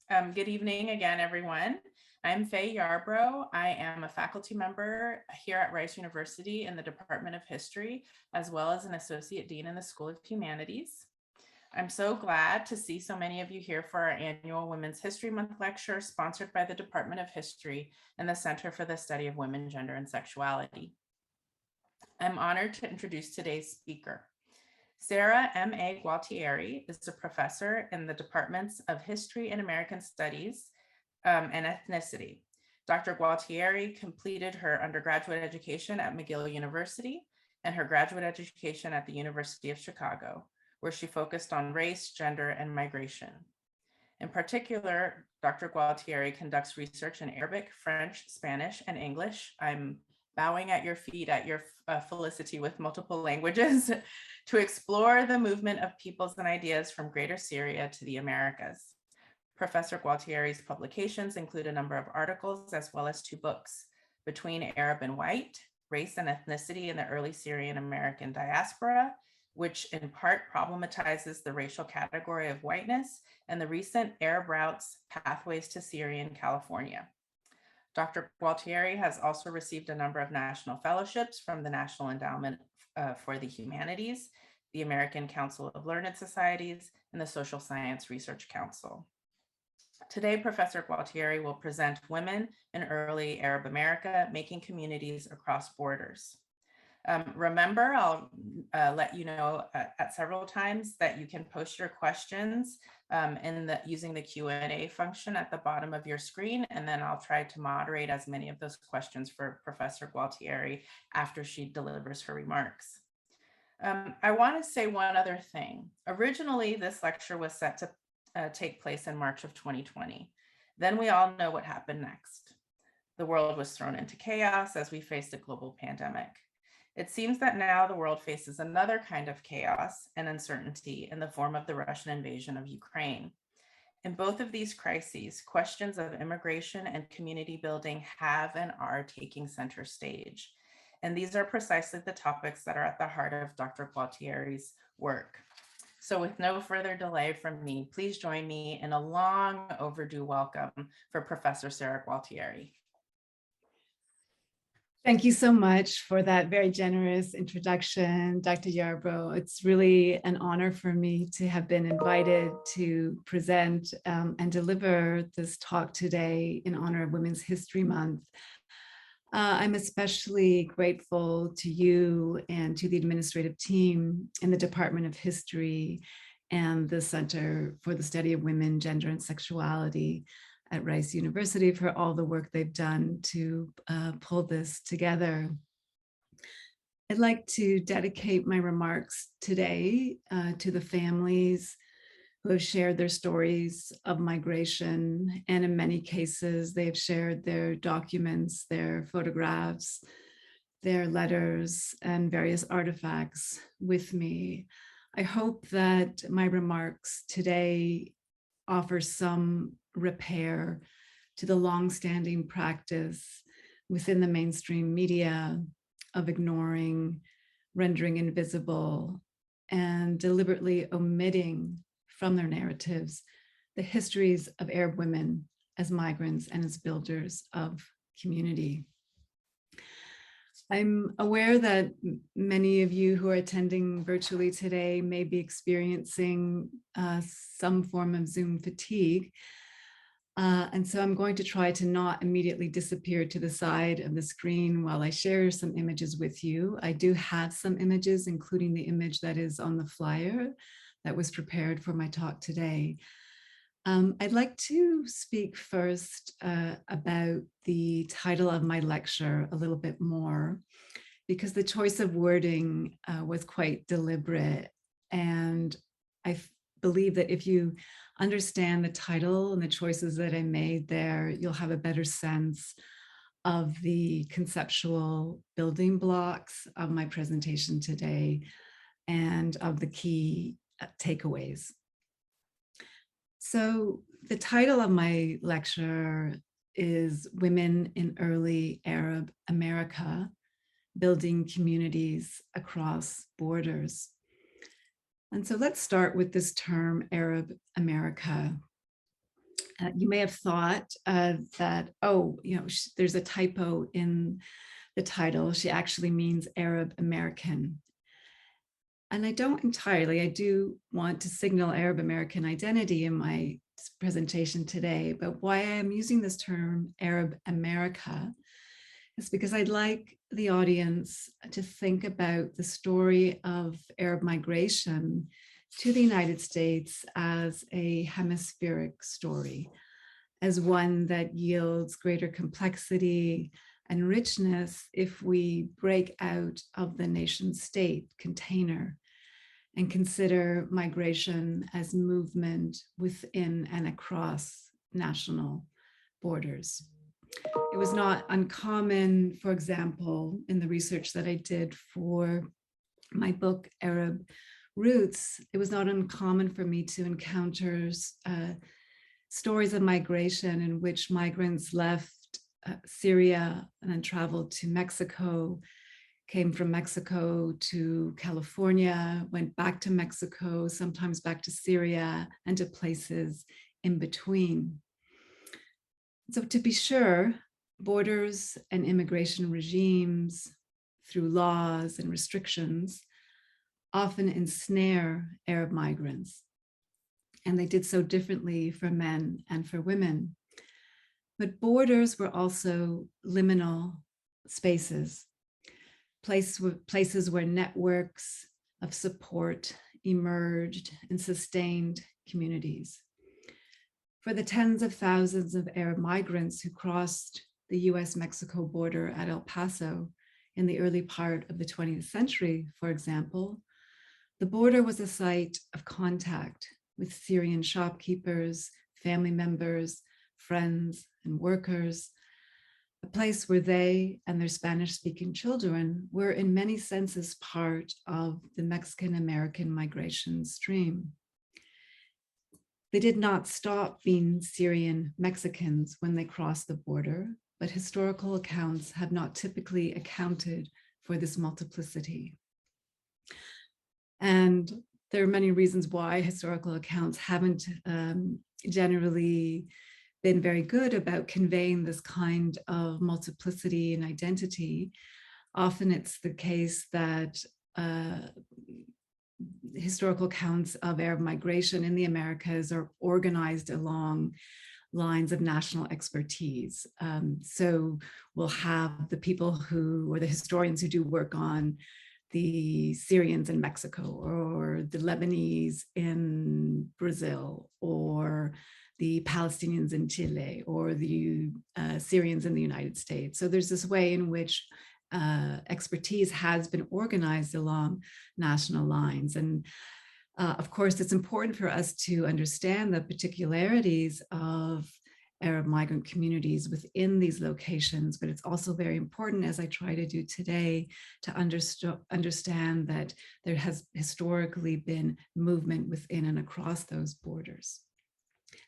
Good evening again, everyone. I'm Fay Yarbrough. I am a faculty member here at Rice University in the Department of History, as well as an associate dean in the School of Humanities. I'm so glad to see so many of you here for our annual Women's History Month lecture sponsored by the Department of History and the Center for the Study of Women, Gender, and Sexuality. I'm honored to introduce today's speaker. Sarah Ma Gualtieri is a professor in the departments of History and American Studies and Ethnicity. Dr. Gualtieri completed her undergraduate education at McGill University and her graduate education at the University of Chicago, where she focused on race, gender, and migration. In particular, Dr. Gualtieri conducts research in Arabic, French, Spanish, and English. I'm bowing at your feet at your felicity with multiple languages to explore the movement of peoples and ideas from Greater Syria to the Americas. Professor Gualtieri's publications include a number of articles as well as 2 books, Between Arab and White, Race and Ethnicity in the Early Syrian American Diaspora, which in part problematizes the racial category of whiteness, and the recent Arab Routes, Pathways to Syrian California. Dr. Gualtieri has also received a number of national fellowships from the National Endowment for the Humanities, the American Council of Learned Societies, and the Social Science Research Council. Today, Professor Gualtieri will present Women in Early Arab America, Making Communities Across Borders. Remember, I'll let you know at several times that you can post your questions using the Q&A function at the bottom of your screen, and then I'll try to moderate as many of those questions for Professor Gualtieri after she delivers her remarks. I want to say one other thing. Originally, this lecture was set to take place in March of 2020. Then we all know what happened next. The world was thrown into chaos as we faced a global pandemic. It seems that now the world faces another kind of chaos and uncertainty in the form of the Russian invasion of Ukraine. In both of these crises, questions of immigration and community building have and are taking center stage. And these are precisely the topics that are at the heart of Dr. Gualtieri's work. So with no further delay from me, please join me in a long overdue welcome for Professor Sarah Gualtieri. Thank you so much for that very generous introduction, Dr. Yarbrough. It's really an honor for me to have been invited to present and deliver this talk today in honor of Women's History Month. I'm especially grateful to you and to the administrative team in the Department of History and the Center for the Study of Women, Gender, and Sexuality at Rice University for all the work they've done to pull this together. I'd like to dedicate my remarks today to the families who have shared their stories of migration, and in many cases, they have shared their documents, their photographs, their letters, and various artifacts with me. I hope that my remarks today offer some repair to the longstanding practice within the mainstream media of ignoring, rendering invisible, and deliberately omitting from their narratives the histories of Arab women as migrants and as builders of community. I'm aware that many of you who are attending virtually today may be experiencing some form of Zoom fatigue. And so I'm going to try to not immediately disappear to the side of the screen while I share some images with you. I do have some images, including the image that is on the flyer that was prepared for my talk today. I'd like to speak first about the title of my lecture a little bit more, because the choice of wording was quite deliberate. And I believe that if you understand the title and the choices that I made there, you'll have a better sense of the conceptual building blocks of my presentation today and of the key takeaways. So the title of my lecture is Women in Early Arab America, Building Communities Across Borders. And so let's start with this term, Arab America. You may have thought that, oh, there's a typo in the title. She actually means Arab American. And I don't entirely. I do want to signal Arab American identity in my presentation today, but why I am using this term Arab America is because I'd like the audience to think about the story of Arab migration to the United States as a hemispheric story, as one that yields greater complexity and richness if we break out of the nation state container and consider migration as movement within and across national borders. It was not uncommon, for example, in the research that I did for my book, Arab Roots, it was not uncommon for me to encounter stories of migration in which migrants left Syria and then traveled to Mexico, came from Mexico to California, went back to Mexico, sometimes back to Syria, and to places in between. So to be sure, borders and immigration regimes through laws and restrictions often ensnare Arab migrants. And they did so differently for men and for women. But borders were also liminal spaces, places where networks of support emerged and sustained communities. For the tens of thousands of Arab migrants who crossed the US-Mexico border at El Paso in the early part of the 20th century, for example, the border was a site of contact with Syrian shopkeepers, family members, friends, and workers, a place where they and their Spanish-speaking children were in many senses part of the Mexican-American migration stream. They did not stop being Syrian Mexicans when they crossed the border, but historical accounts have not typically accounted for this multiplicity. And there are many reasons why historical accounts haven't generally been very good about conveying this kind of multiplicity and identity. Often it's the case that historical accounts of Arab migration in the Americas are organized along lines of national expertise. So we'll have the people who, or the historians who do work on the Syrians in Mexico, or the Lebanese in Brazil, or the Palestinians in Chile, or the Syrians in the United States. So there's this way in which expertise has been organized along national lines. And of course, it's important for us to understand the particularities of Arab migrant communities within these locations, but it's also very important, as I try to do today, to understand that there has historically been movement within and across those borders.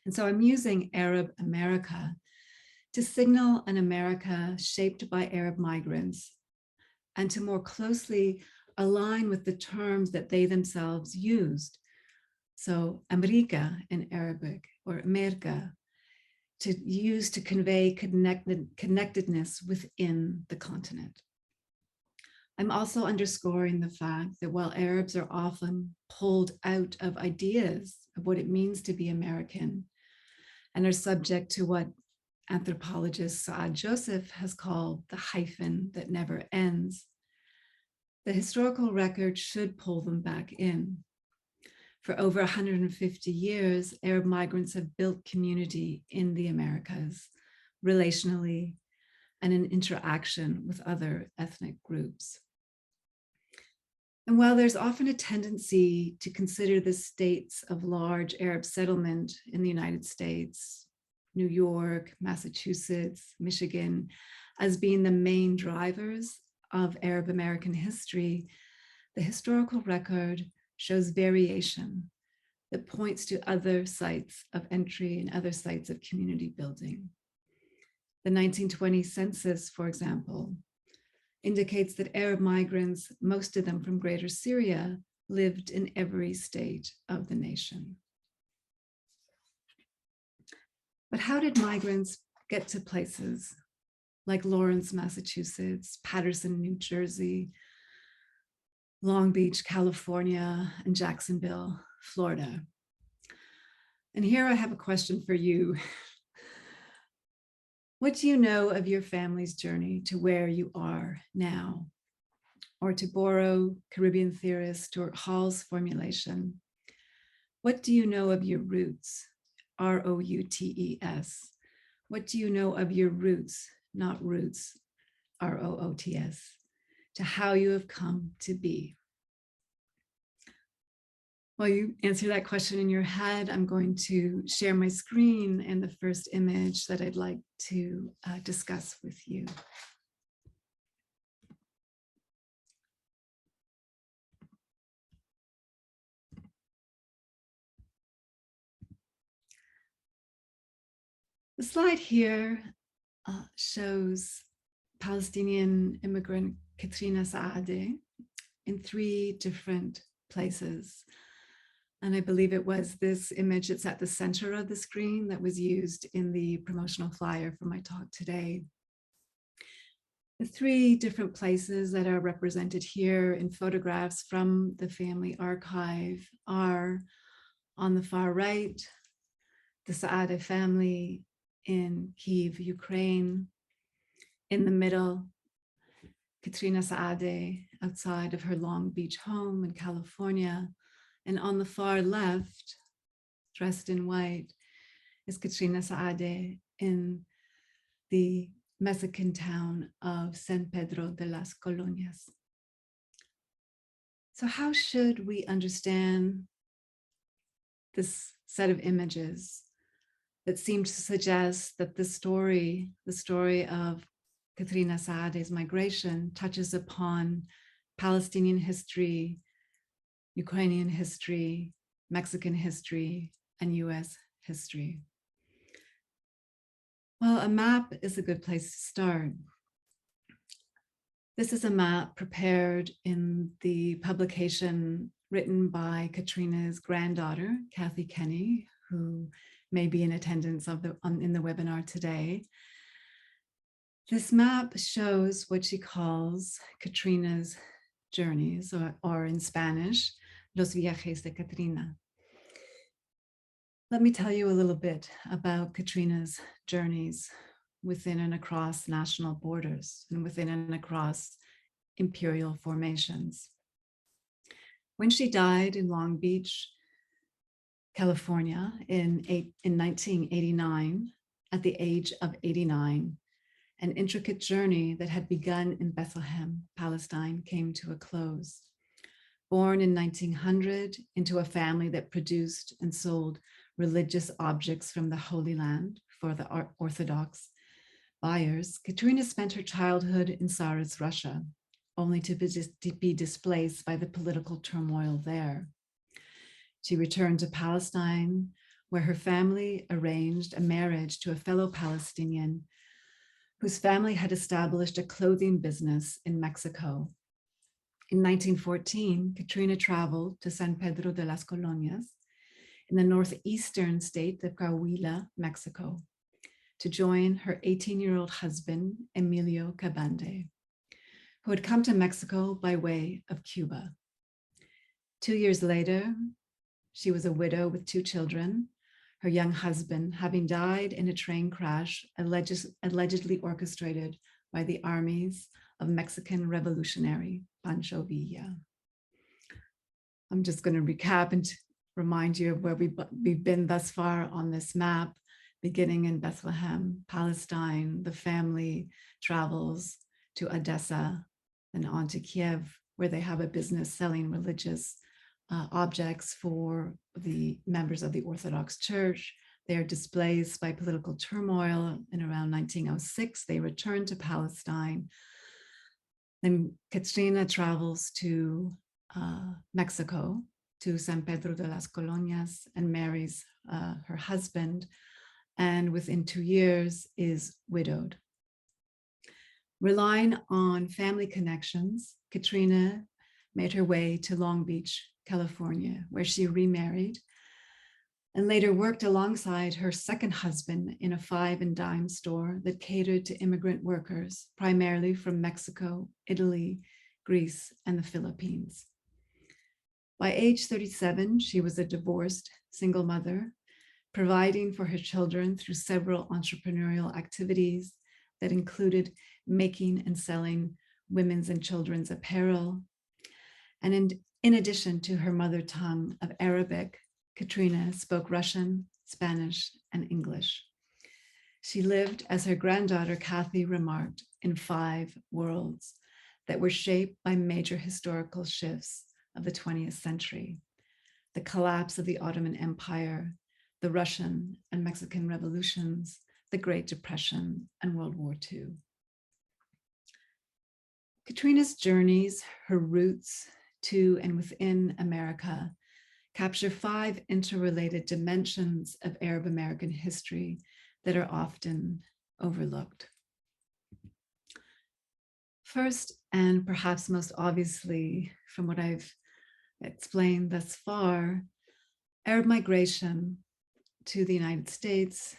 And so I'm using Arab America to signal an America shaped by Arab migrants and to more closely align with the terms that they themselves used. So America in Arabic, or America, to use to convey connectedness within the continent. I'm also underscoring the fact that while Arabs are often pulled out of ideas of what it means to be American and are subject to what anthropologist Saad Joseph has called the hyphen that never ends, the historical record should pull them back in. For over 150 years, Arab migrants have built community in the Americas, relationally, and in interaction with other ethnic groups. And while there's often a tendency to consider the states of large Arab settlement in the United States, New York, Massachusetts, Michigan, as being the main drivers of Arab American history, the historical record shows variation that points to other sites of entry and other sites of community building. The 1920 census, for example, indicates that Arab migrants, most of them from Greater Syria, lived in every state of the nation. But how did migrants get to places like Lawrence, Massachusetts, Paterson, New Jersey, Long Beach, California, and Jacksonville, Florida? And here I have a question for you. What do you know of your family's journey to where you are now? Or to borrow Caribbean theorist Stuart Hall's formulation, what do you know of your roots? R-O-U-T-E-S. What do you know of your roots, not roots, R-O-O-T-S, to how you have come to be? While you answer that question in your head, I'm going to share my screen and the first image that I'd like to discuss with you. The slide here shows Palestinian immigrant Katrina Saadeh in 3 different places. And I believe it was this image that's at the center of the screen that was used in the promotional flyer for my talk today. The 3 different places that are represented here in photographs from the family archive are, on the far right, the Saadeh family in Kyiv, Ukraine. In the middle, Katrina Saadeh outside of her Long Beach home in California. And on the far left, dressed in white, is Katrina Saadeh in the Mexican town of San Pedro de las Colonias. So how should we understand this set of images that seem to suggest that the story of Katrina Saadeh's migration touches upon Palestinian history, Ukrainian history, Mexican history, and US history? Well, a map is a good place to start. This is a map prepared in the publication written by Katrina's granddaughter, Kathy Kenny, who may be in attendance in the webinar today. This map shows what she calls Katrina's journeys, or in Spanish, Los Viajes de Katrina. Let me tell you a little bit about Katrina's journeys within and across national borders and within and across imperial formations. When she died in Long Beach, California in 1989, at the age of 89, an intricate journey that had begun in Bethlehem, Palestine, came to a close. Born in 1900 into a family that produced and sold religious objects from the Holy Land for the Orthodox buyers, Katrina spent her childhood in Tsarist Russia, only to be displaced by the political turmoil there. She returned to Palestine, where her family arranged a marriage to a fellow Palestinian whose family had established a clothing business in Mexico. In 1914, Katrina traveled to San Pedro de las Colonias in the northeastern state of Coahuila, Mexico, to join her 18-year-old husband, Emilio Cabande, who had come to Mexico by way of Cuba. 2 years later, she was a widow with 2 children, her young husband having died in a train crash allegedly orchestrated by the armies of Mexican revolutionary Pancho Villa. I'm just going to recap and remind you of where we've been thus far on this map. Beginning in Bethlehem, Palestine, the family travels to Odessa and on to Kiev, where they have a business selling religious objects for the members of the Orthodox Church. They are displaced by political turmoil. In around 1906, they return to Palestine. Then Katrina travels to Mexico, to San Pedro de las Colonias, and marries her husband, and within 2 years is widowed. Relying on family connections, Katrina made her way to Long Beach, California, where she remarried and later worked alongside her second husband in a five and dime store that catered to immigrant workers, primarily from Mexico, Italy, Greece, and the Philippines. By age 37, she was a divorced single mother, providing for her children through several entrepreneurial activities that included making and selling women's and children's apparel. And in addition to her mother tongue of Arabic, Katrina spoke Russian, Spanish, and English. She lived, as her granddaughter Kathy remarked, in 5 worlds that were shaped by major historical shifts of the 20th century: the collapse of the Ottoman Empire, the Russian and Mexican revolutions, the Great Depression, and World War II. Katrina's journeys, her roots to and within America, capture 5 interrelated dimensions of Arab American history that are often overlooked. First, and perhaps most obviously from what I've explained thus far, Arab migration to the United States,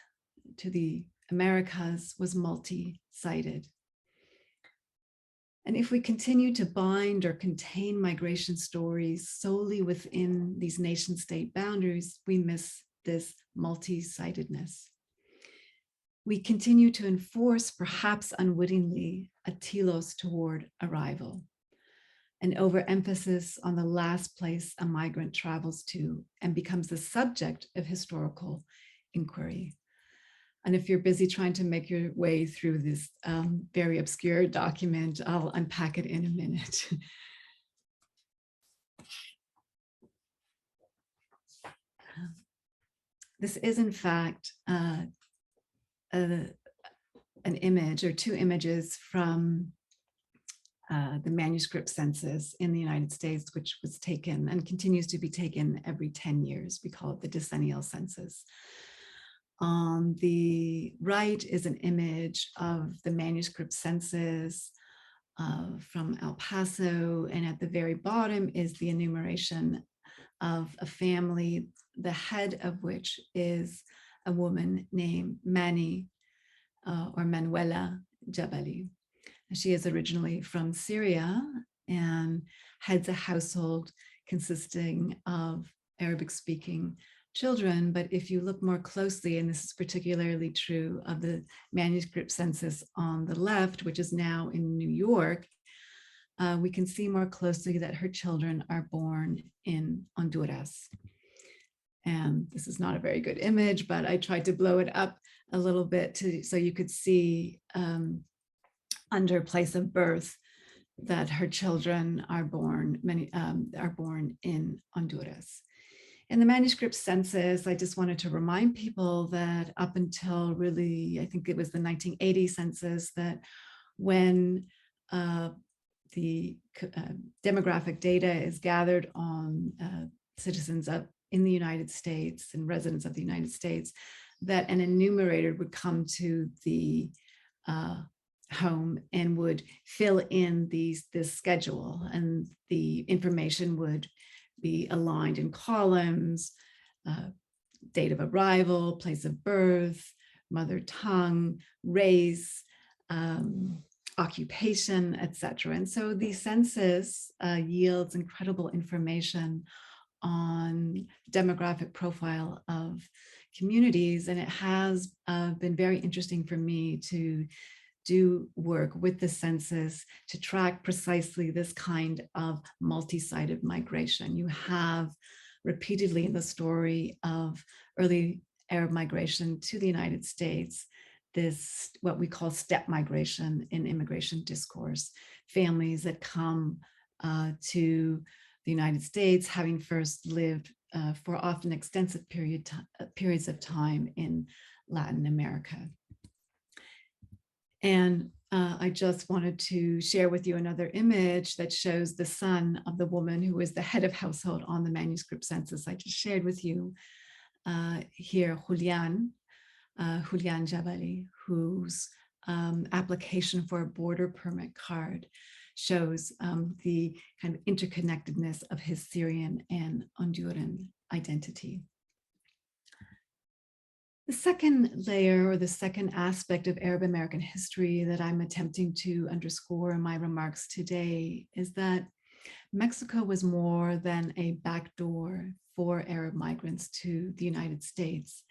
to the Americas, was multi-sided. And if we continue to bind or contain migration stories solely within these nation-state boundaries, we miss this multi-sidedness. We continue to enforce, perhaps unwittingly, a telos toward arrival, an overemphasis on the last place a migrant travels to and becomes the subject of historical inquiry. And if you're busy trying to make your way through this very obscure document, I'll unpack it in a minute. This is, in fact, an image or 2 images from the manuscript census in the United States, which was taken and continues to be taken every 10 years. We call it the decennial census. On the right is an image of the manuscript census from El Paso, and at the very bottom is the enumeration of a family, the head of which is a woman named Mani or Manuela Jabali. She is originally from Syria and heads a household consisting of Arabic-speaking children. But if you look more closely, and this is particularly true of the manuscript census on the left, which is now in New York, we can see more closely that her children are born in Honduras. And this is not a very good image, but I tried to blow it up a little bit so you could see under place of birth that her children are born, many are born in Honduras. In the manuscript census, I just wanted to remind people that up until really, I think it was the 1980 census, that when the demographic data is gathered on citizens in the United States and residents of the United States, that an enumerator would come to the home and would fill in this schedule, and the information would be aligned in columns: date of arrival, place of birth, mother tongue, race, occupation, etc. And so the census yields incredible information on demographic profile of communities, and it has been very interesting for me to do work with the census to track precisely this kind of multi-sided migration. You have repeatedly in the story of early Arab migration to the United States, this what we call step migration in immigration discourse, families that come to the United States having first lived for often extensive periods of time in Latin America. And I just wanted to share with you another image that shows the son of the woman who is the head of household on the manuscript census I just shared with you here, Julian Jabali, whose application for a border permit card shows the kind of interconnectedness of his Syrian and Honduran identity. The second layer, or the second aspect of Arab American history that I'm attempting to underscore in my remarks today, is that Mexico was more than a backdoor for Arab migrants to the United States.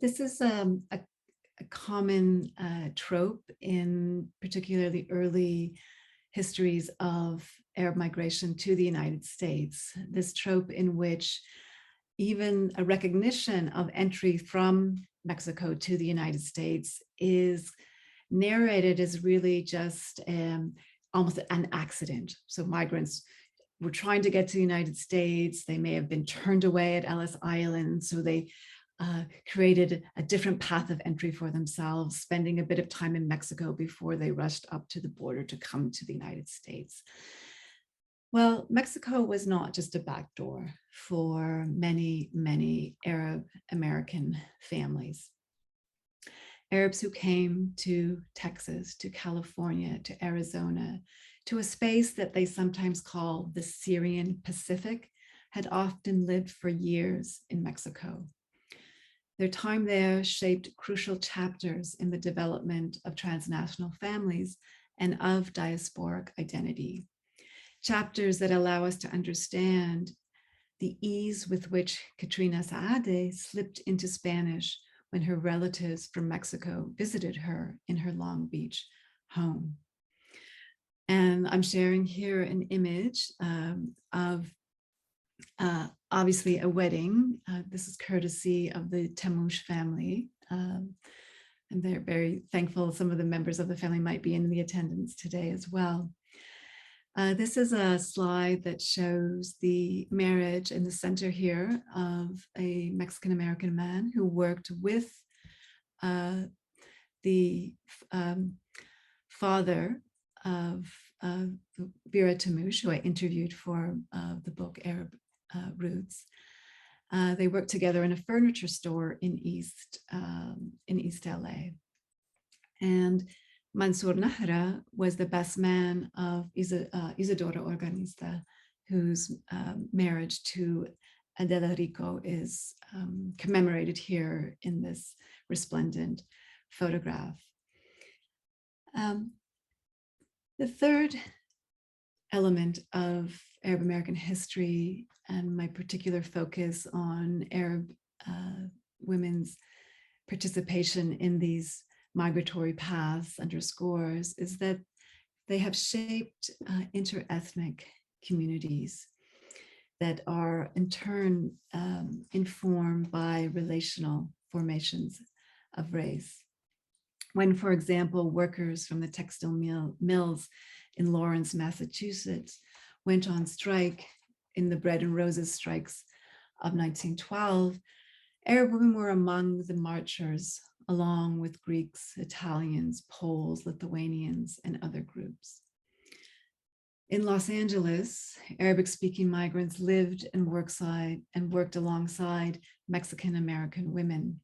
This is a common trope in particularly early histories of Arab migration to the United States. This trope in which even a recognition of entry from Mexico to the United States is narrated as really just almost an accident. So migrants were trying to get to the United States. They may have been turned away at Ellis Island, so they created a different path of entry for themselves, spending a bit of time in Mexico before they rushed up to the border to come to the United States. Well, Mexico was not just a backdoor for many, many Arab American families. Arabs who came to Texas, to California, to Arizona, to a space that they sometimes call the Syrian Pacific, had often lived for years in Mexico. Their time there shaped crucial chapters in the development of transnational families and of diasporic identity. Chapters that allow us to understand the ease with which Katrina Saade slipped into Spanish when her relatives from Mexico visited her in her Long Beach home. And I'm sharing here an image of obviously a wedding. This is courtesy of the Temouche family. And they're very thankful some of the members of the family might be in the attendance today as well. This is a slide that shows the marriage in the center here of a Mexican-American man who worked with the father of Vera Temouche, who I interviewed for the book Arab Roots. They worked together in a furniture store in East LA. And Mansour Nahra was the best man of Isidora Organista, whose marriage to Adela Rico is commemorated here in this resplendent photograph. The third element of Arab American history, and my particular focus on Arab women's participation in these migratory paths underscores, is that they have shaped interethnic communities that are in turn informed by relational formations of race. When, for example, workers from the textile mills in Lawrence, Massachusetts, went on strike in the Bread and Roses strikes of 1912, Arab women were among the marchers, along with Greeks, Italians, Poles, Lithuanians, and other groups. In Los Angeles, Arabic-speaking migrants lived and worked alongside Mexican-American women,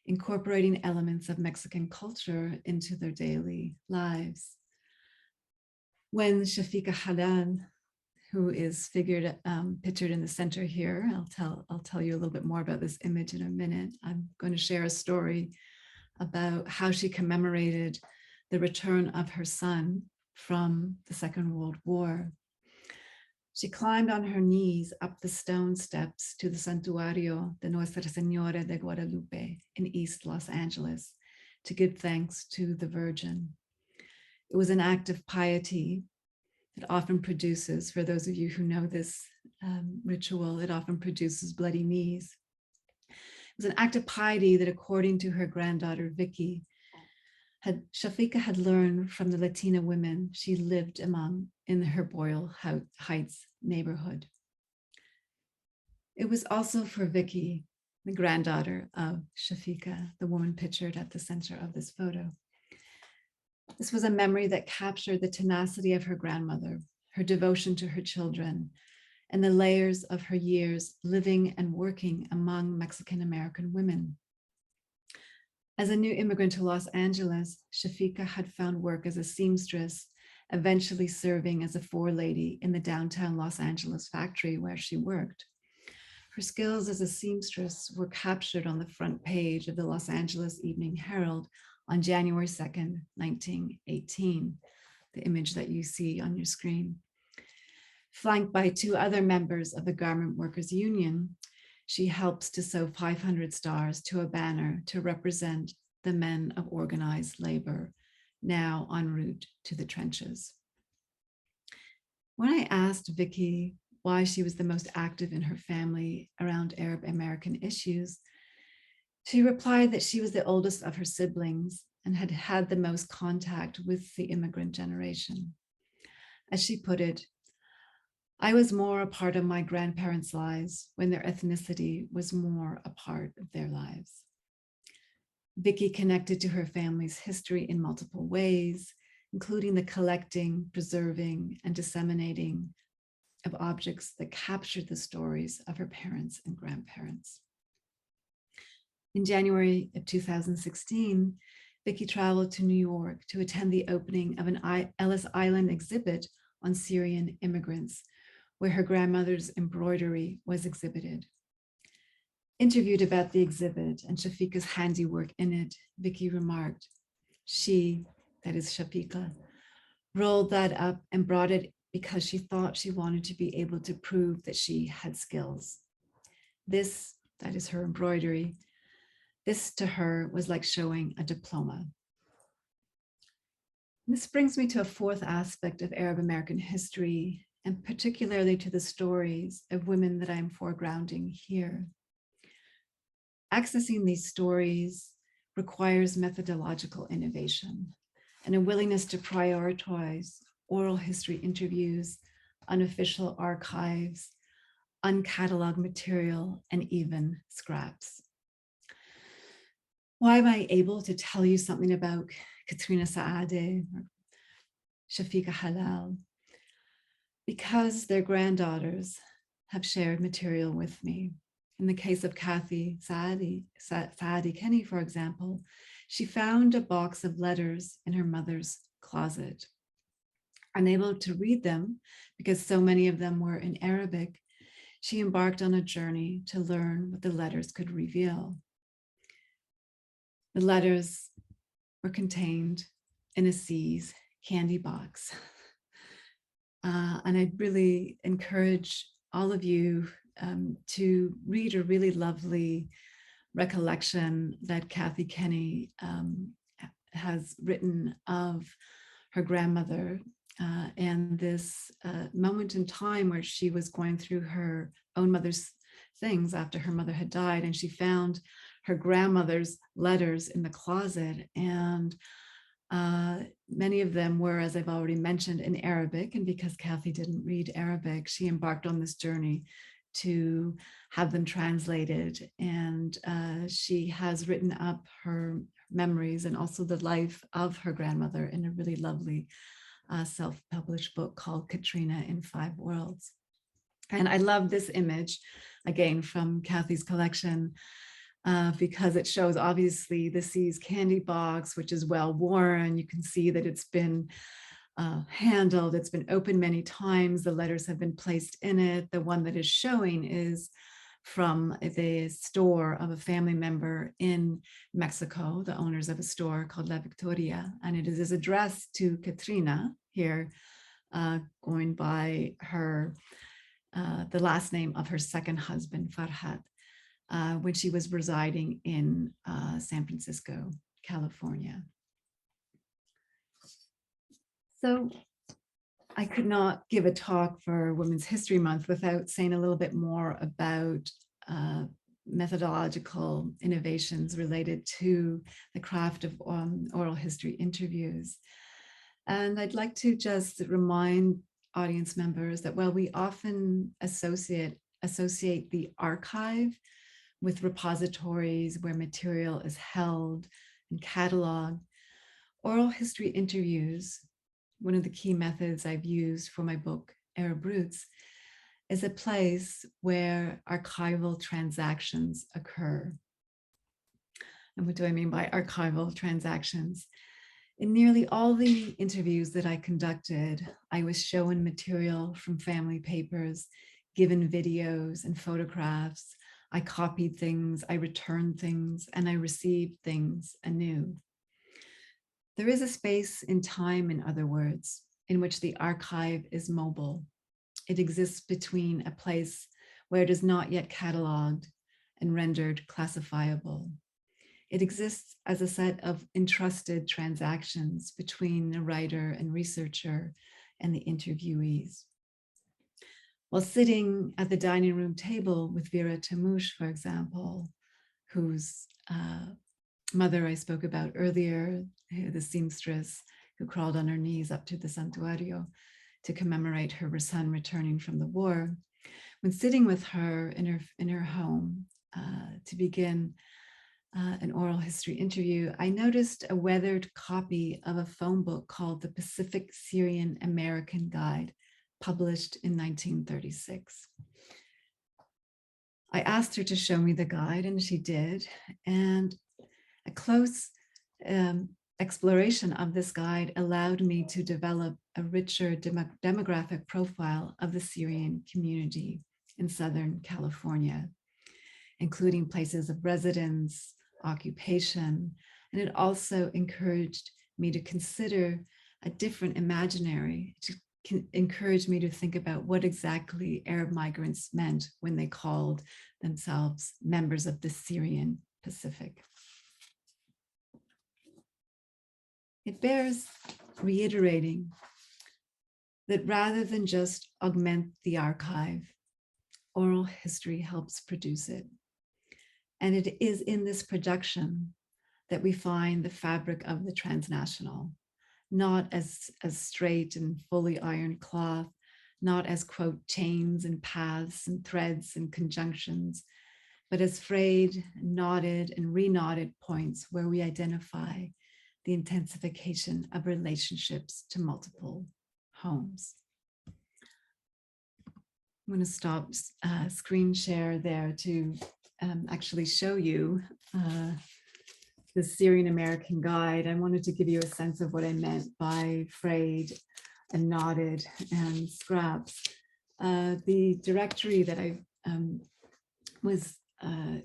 incorporating elements of Mexican culture into their daily lives. When Shafika Haddad, who is pictured in the center here, I'll tell you a little bit more about this image in a minute. I'm going to share a story about how she commemorated the return of her son from the Second World War. She climbed on her knees up the stone steps to the Santuario de Nuestra Señora de Guadalupe in East Los Angeles to give thanks to the Virgin. It was an act of piety that often produces, for those of you who know this ritual, it often produces bloody knees. It was an act of piety that, according to her granddaughter, Vicky, Shafika had learned from the Latina women she lived among in her Boyle Heights neighborhood. It was also for Vicky, the granddaughter of Shafika, the woman pictured at the center of this photo. This was a memory that captured the tenacity of her grandmother, her devotion to her children, and the layers of her years living and working among Mexican-American women. As a new immigrant to Los Angeles, Shafika had found work as a seamstress, eventually serving as a forelady in the downtown Los Angeles factory where she worked. Her skills as a seamstress were captured on the front page of the Los Angeles Evening Herald on January 2nd, 1918, the image that you see on your screen. Flanked by two other members of the Garment Workers Union, she helps to sew 500 stars to a banner to represent the men of organized labor, now en route to the trenches. When I asked Vicky why she was the most active in her family around Arab American issues, she replied that she was the oldest of her siblings and had had the most contact with the immigrant generation. As she put it, I was more a part of my grandparents' lives when their ethnicity was more a part of their lives. Vicky connected to her family's history in multiple ways, including the collecting, preserving, and disseminating of objects that captured the stories of her parents and grandparents. In January of 2016, Vicky traveled to New York to attend the opening of an Ellis Island exhibit on Syrian immigrants, where her grandmother's embroidery was exhibited. Interviewed about the exhibit and Shafiqa's handiwork in it, Vicky remarked, she, that is Shafiqa, rolled that up and brought it because she thought she wanted to be able to prove that she had skills. This, that is her embroidery, this to her was like showing a diploma. This brings me to a fourth aspect of Arab American history, and particularly to the stories of women that I'm foregrounding here. Accessing these stories requires methodological innovation and a willingness to prioritize oral history interviews, unofficial archives, uncatalogued material, and even scraps. Why am I able to tell you something about Katrina Saadeh or Shafiqa Halal? Because their granddaughters have shared material with me. In the case of Kathy Saadi Kenny, for example, she found a box of letters in her mother's closet. Unable to read them because so many of them were in Arabic, she embarked on a journey to learn what the letters could reveal. The letters were contained in a C's candy box. And I'd really encourage all of you to read a really lovely recollection that Kathy Kenny has written of her grandmother and this moment in time where she was going through her own mother's things after her mother had died, and she found her grandmother's letters in the closet, and many of them were, as I've already mentioned, in Arabic. And because Kathy didn't read Arabic, she embarked on this journey to have them translated. And she has written up her memories and also the life of her grandmother in a really lovely self-published book called Katrina in 5 Worlds. And I love this image, again, from Kathy's collection, because it shows obviously the C's candy box, which is well worn. You can see that it's been handled, it's been opened many times, the letters have been placed in it. The one that is showing is from the store of a family member in Mexico, the owners of a store called La Victoria, and it is addressed to Katrina here, going by her, the last name of her second husband, Farhat, when she was residing in San Francisco, California. So I could not give a talk for Women's History Month without saying a little bit more about methodological innovations related to the craft of oral history interviews. And I'd like to just remind audience members that while we often associate the archive with repositories where material is held and cataloged, oral history interviews, one of the key methods I've used for my book, Arab Roots, is a place where archival transactions occur. And what do I mean by archival transactions? In nearly all the interviews that I conducted, I was shown material from family papers given videos and photographs. I copied things, I returned things, and I received things anew. There is a space in time, in other words, in which the archive is mobile. It exists between a place where it is not yet cataloged and rendered classifiable. It exists as a set of entrusted transactions between the writer and researcher and the interviewees. While sitting at the dining room table with Vera Tamouche, for example, whose mother I spoke about earlier, the seamstress who crawled on her knees up to the santuario to commemorate her son returning from the war. When sitting with her in her home to begin an oral history interview, I noticed a weathered copy of a phone book called The Pacific Syrian American Guide, published in 1936. I asked her to show me the guide, and she did. And a close exploration of this guide allowed me to develop a richer demographic profile of the Syrian community in Southern California, including places of residence, occupation, and it also encouraged me to consider a different imaginary, to encourage me to think about what exactly Arab migrants meant when they called themselves members of the Syrian Pacific. It bears reiterating that rather than just augment the archive, oral history helps produce it. And it is in this production that we find the fabric of the transnational, not as straight and fully ironed cloth, not as, quote, chains and paths and threads and conjunctions, but as frayed, knotted, and re-knotted points where we identify the intensification of relationships to multiple homes. I'm going to stop screen share there to actually show you the Syrian American Guide. I wanted to give you a sense of what I meant by frayed and knotted and scraps. The directory that I was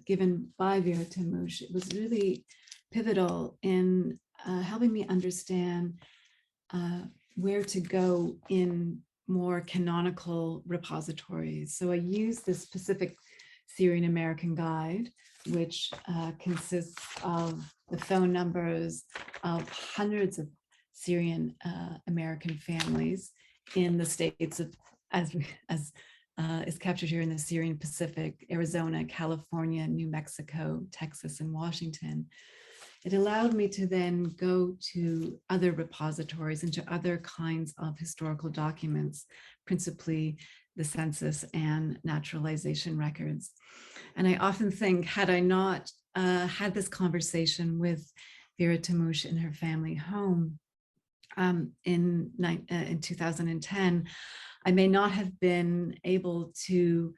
given by Vera Tamouche, it was really pivotal in helping me understand where to go in more canonical repositories. So I use this Pacific Syrian American Guide, which consists of the phone numbers of hundreds of Syrian American families in the states of, as is captured here in the Syrian Pacific, Arizona, California, New Mexico, Texas, and Washington. It allowed me to then go to other repositories and to other kinds of historical documents, principally the census and naturalization records. And I often think, had I not had this conversation with Vera Tamouche in her family home in 2010, I may not have been able to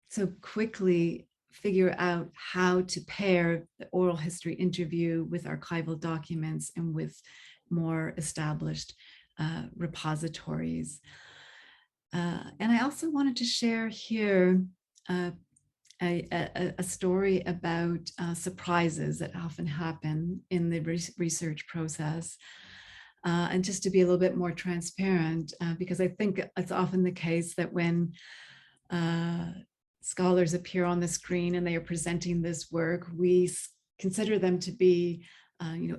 so quickly figure out how to pair the oral history interview with archival documents and with more established repositories. And I also wanted to share here a story about surprises that often happen in the research process. And just to be a little bit more transparent, because I think it's often the case that when scholars appear on the screen and they are presenting this work, we consider them to be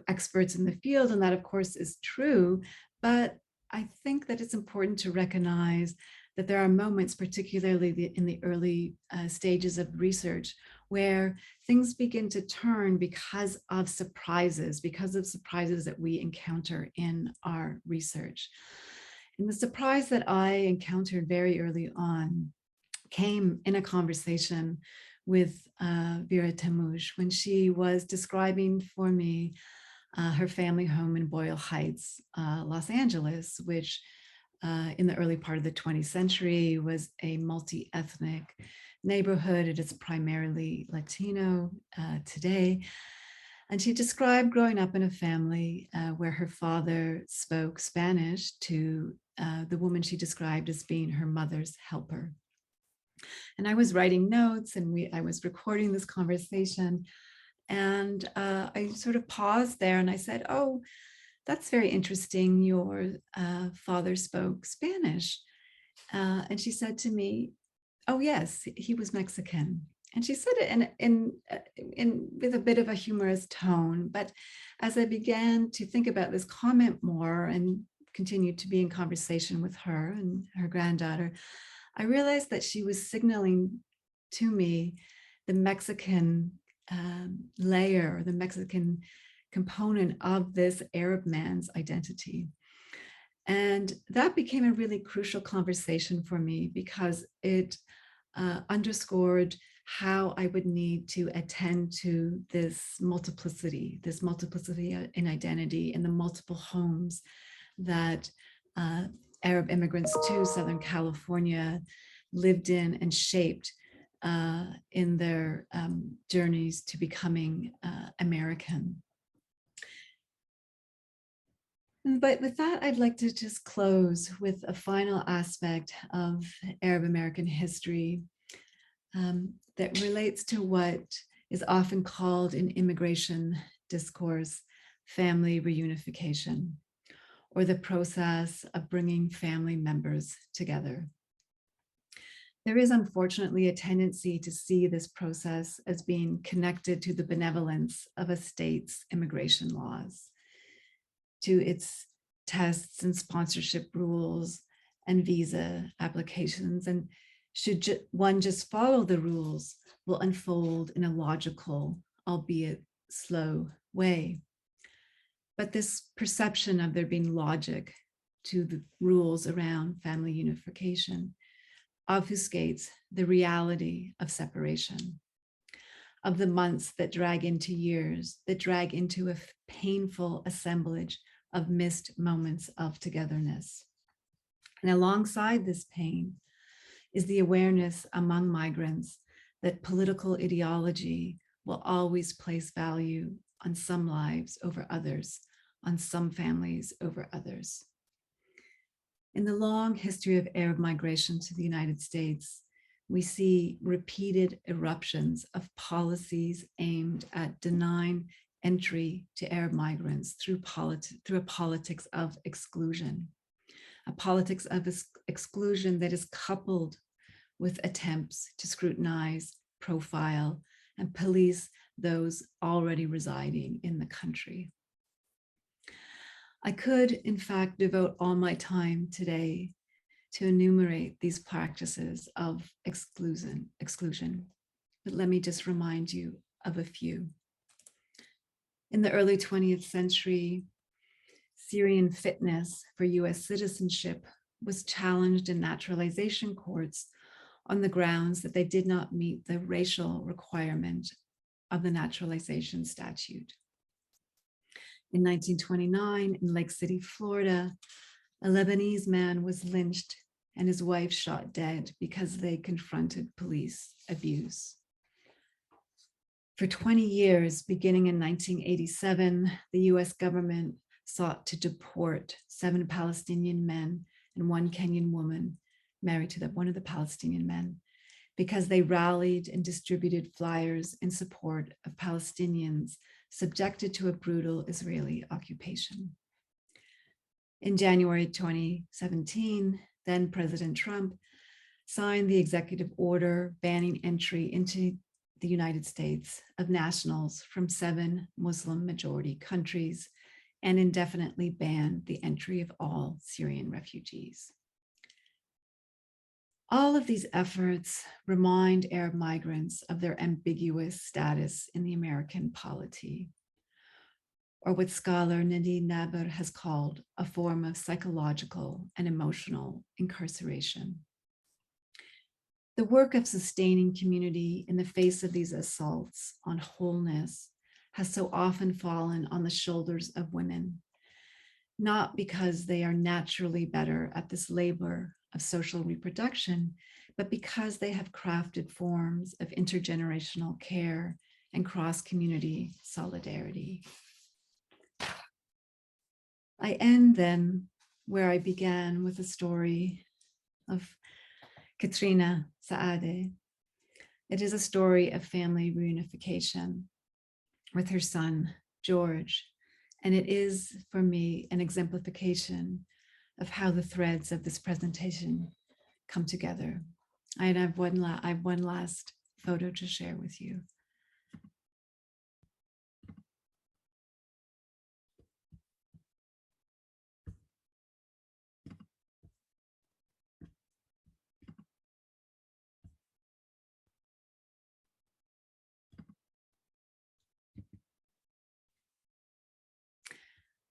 experts in the field, and that of course is true, but I think that it's important to recognize that there are moments, particularly in the early stages of research, where things begin to turn because of surprises that we encounter in our research. And the surprise that I encountered very early on came in a conversation with Vera Tamouche when she was describing for me her family home in Boyle Heights, Los Angeles, which in the early part of the 20th century was a multi-ethnic neighborhood. It is primarily Latino today. And she described growing up in a family where her father spoke Spanish to the woman she described as being her mother's helper. And I was writing notes, and I was recording this conversation, and I sort of paused there and I said, "Oh, that's very interesting. Your father spoke Spanish." And she said to me, "Oh yes, he was Mexican." And she said it in with a bit of a humorous tone. But as I began to think about this comment more and continued to be in conversation with her and her granddaughter, I realized that she was signaling to me the Mexican layer, the Mexican component of this Arab man's identity. And that became a really crucial conversation for me because it underscored how I would need to attend to this multiplicity in identity in the multiple homes that Arab immigrants to Southern California lived in and shaped in their journeys to becoming American. But with that, I'd like to just close with a final aspect of Arab American history that relates to what is often called in immigration discourse, family reunification, or the process of bringing family members together. There is unfortunately a tendency to see this process as being connected to the benevolence of a state's immigration laws, to its tests and sponsorship rules and visa applications. And should one just follow the rules, will unfold in a logical, albeit slow way. But this perception of there being logic to the rules around family unification obfuscates the reality of separation, of the months that drag into years, that drag into a painful assemblage of missed moments of togetherness. And alongside this pain is the awareness among migrants that political ideology will always place value on some lives over others, on some families over others. In the long history of Arab migration to the United States, we see repeated eruptions of policies aimed at denying entry to Arab migrants through a politics of exclusion, a politics of exclusion that is coupled with attempts to scrutinize, profile, and police those already residing in the country. I could, in fact, devote all my time today to enumerate these practices of exclusion, but let me just remind you of a few. In the early 20th century, Syrian fitness for US citizenship was challenged in naturalization courts on the grounds that they did not meet the racial requirement of the naturalization statute. In 1929, in Lake City, Florida, a Lebanese man was lynched and his wife shot dead because they confronted police abuse. For 20 years, beginning in 1987, the US government sought to deport 7 Palestinian men and 1 Kenyan woman married to one of the Palestinian men because they rallied and distributed flyers in support of Palestinians subjected to a brutal Israeli occupation. In January 2017, then President Trump signed the executive order banning entry into the United States of nationals from 7 Muslim majority countries and indefinitely banned the entry of all Syrian refugees. All of these efforts remind Arab migrants of their ambiguous status in the American polity, or what scholar Nadine Naber has called a form of psychological and emotional incarceration. The work of sustaining community in the face of these assaults on wholeness has so often fallen on the shoulders of women, not because they are naturally better at this labor of social reproduction, but because they have crafted forms of intergenerational care and cross-community solidarity. I end then where I began with the story of Katrina Saadeh. It is a story of family reunification with her son, George, and it is, for me, an exemplification of how the threads of this presentation come together. I have one last photo to share with you.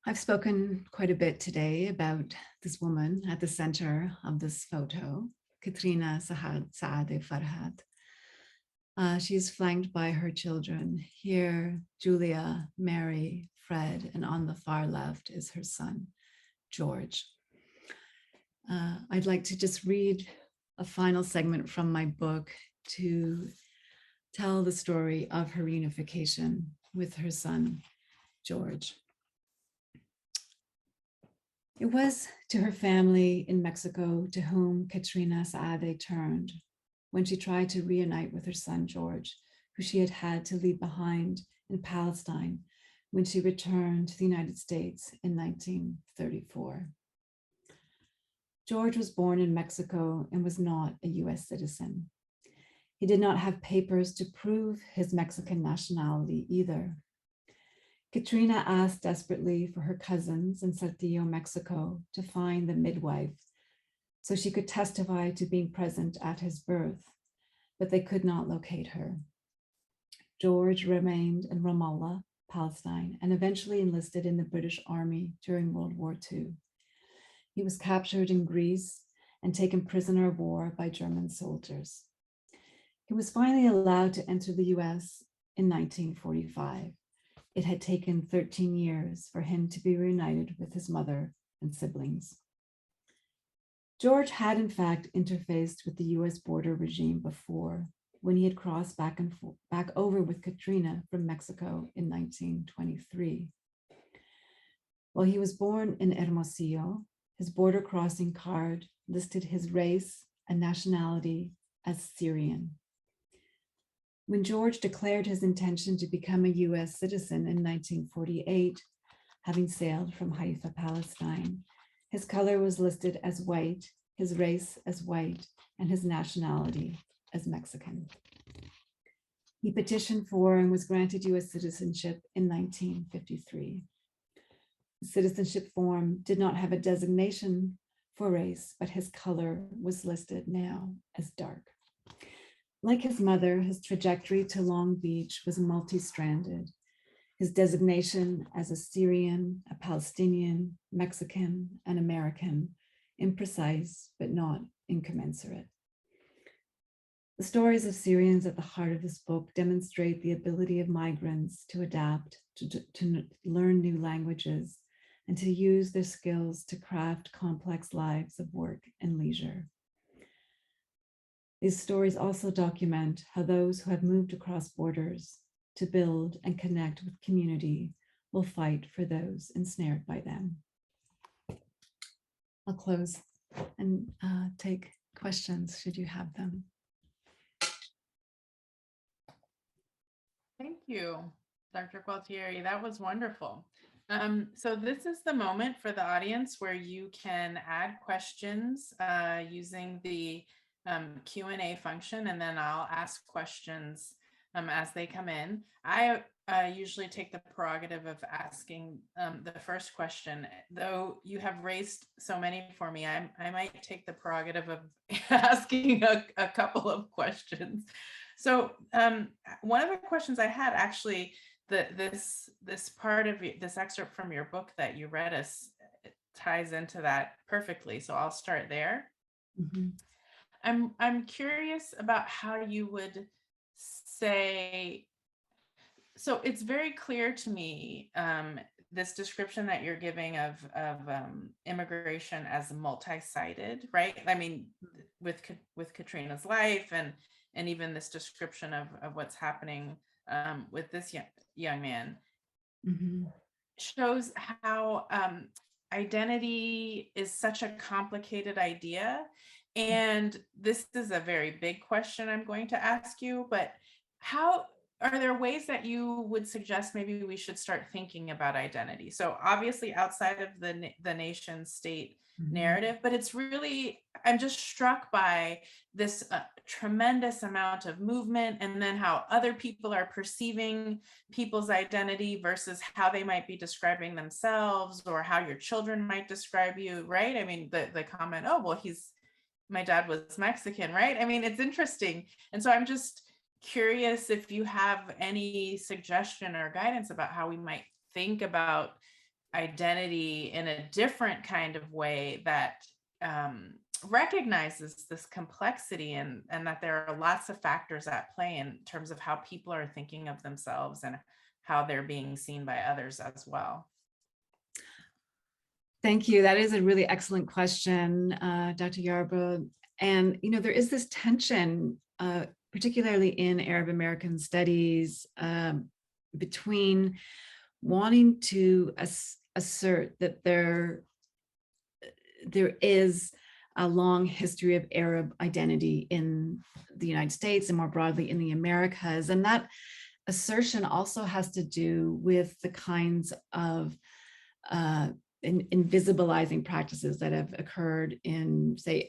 I've spoken quite a bit today about this woman at the center of this photo, Katrina Saadeh Farhad. She is flanked by her children. Here, Julia, Mary, Fred, and on the far left is her son, George. I'd like to just read a final segment from my book to tell the story of her reunification with her son, George. It was to her family in Mexico to whom Katrina Saadeh turned when she tried to reunite with her son, George, who she had had to leave behind in Palestine when she returned to the United States in 1934. George was born in Mexico and was not a US citizen. He did not have papers to prove his Mexican nationality either. Katrina asked desperately for her cousins in Saltillo, Mexico, to find the midwife so she could testify to being present at his birth, but they could not locate her. George remained in Ramallah, Palestine, and eventually enlisted in the British Army during World War II. He was captured in Greece and taken prisoner of war by German soldiers. He was finally allowed to enter the US in 1945. It had taken 13 years for him to be reunited with his mother and siblings. George had in fact interfaced with the US border regime before, when he had crossed back over with Katrina from Mexico in 1923. While he was born in Hermosillo, his border crossing card listed his race and nationality as Syrian. When George declared his intention to become a US citizen in 1948, having sailed from Haifa, Palestine, his color was listed as white, his race as white, and his nationality as Mexican. He petitioned for and was granted US citizenship in 1953. The citizenship form did not have a designation for race, but his color was listed now as dark. Like his mother, his trajectory to Long Beach was multi-stranded. His designation as a Syrian, a Palestinian, Mexican, and American, imprecise, but not incommensurate. The stories of Syrians at the heart of this book demonstrate the ability of migrants to adapt, to learn new languages, and to use their skills to craft complex lives of work and leisure. These stories also document how those who have moved across borders to build and connect with community will fight for those ensnared by them. I'll close and take questions should you have them. Thank you, Dr. Gualtieri. That was wonderful. So this is the moment for the audience where you can add questions using the Q&A function, and then I'll ask questions as they come in. I usually take the prerogative of asking the first question, though you have raised so many for me. I might take the prerogative of asking a couple of questions. So one of the questions I had actually, this part of this excerpt from your book that you read us ties into that perfectly. So I'll start there. Mm-hmm. I'm curious about how you would say, so it's very clear to me, this description that you're giving of immigration as multi-sided, right? I mean, with Katrina's life and even this description of what's happening with this young man, Mm-hmm. shows how identity is such a complicated idea. And this is a very big question I'm going to ask you, but how are there ways that you would suggest maybe we should start thinking about identity? So obviously outside of the nation state narrative, but it's really, I'm just struck by this tremendous amount of movement, and then how other people are perceiving people's identity versus how they might be describing themselves, or how your children might describe you, right? I mean, the comment, oh, well, my dad was Mexican, right? I mean, it's interesting. And so I'm just curious if you have any suggestion or guidance about how we might think about identity in a different kind of way that recognizes this complexity, and that there are lots of factors at play in terms of how people are thinking of themselves and how they're being seen by others as well. Thank you. That is a really excellent question, Dr. Yarbrough. And, there is this tension, particularly in Arab American studies, between wanting to assert that there is a long history of Arab identity in the United States and more broadly in the Americas. And that assertion also has to do with the kinds of invisibilizing practices that have occurred in, say,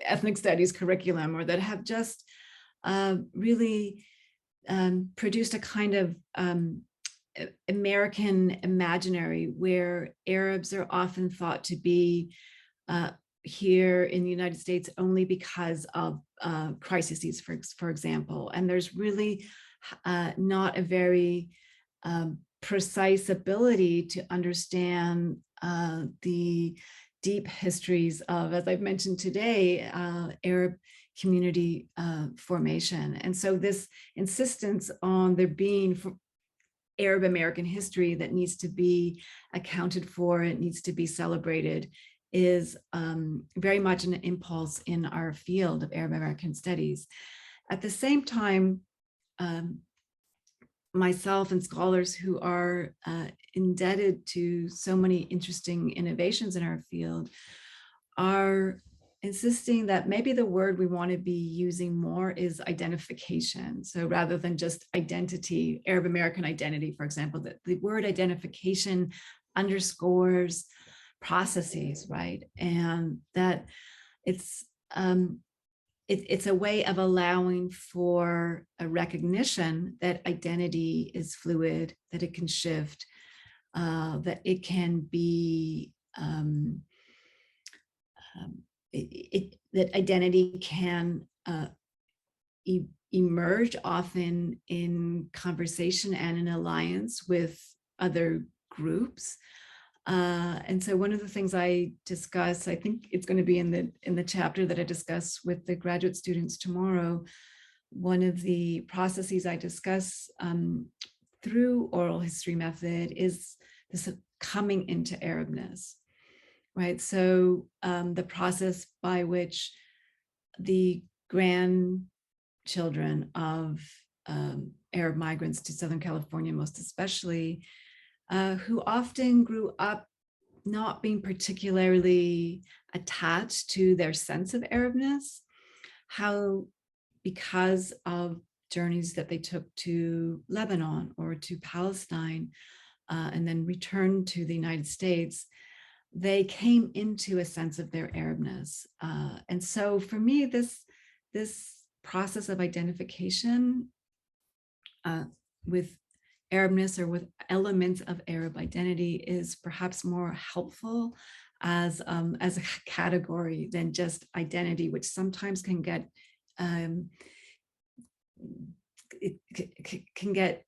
ethnic studies curriculum, or that have just really produced a kind of American imaginary where Arabs are often thought to be here in the United States only because of crises, for example. And there's really not a very precise ability to understand the deep histories of, as I've mentioned today, Arab community formation. And so this insistence on there being Arab American history that needs to be accounted for, it needs to be celebrated, is very much an impulse in our field of Arab American studies. At the same time, myself and scholars who are indebted to so many interesting innovations in our field are insisting that maybe the word we want to be using more is identification. So rather than just identity, Arab American identity, for example, that the word identification underscores processes, right? And that it's a way of allowing for a recognition that identity is fluid, that it can shift, that it can be, that identity can emerge often in conversation and in alliance with other groups. And so one of the things I discuss, I think it's going to be in the chapter that I discuss with the graduate students tomorrow. One of the processes I discuss through oral history method is this coming into Arabness, right? So the process by which the grandchildren of Arab migrants to Southern California, most especially, who often grew up not being particularly attached to their sense of Arabness, how because of journeys that they took to Lebanon or to Palestine and then returned to the United States, they came into a sense of their Arabness. And so for me, this process of identification with Arabness or with elements of Arab identity is perhaps more helpful as a category than just identity, which sometimes can get can get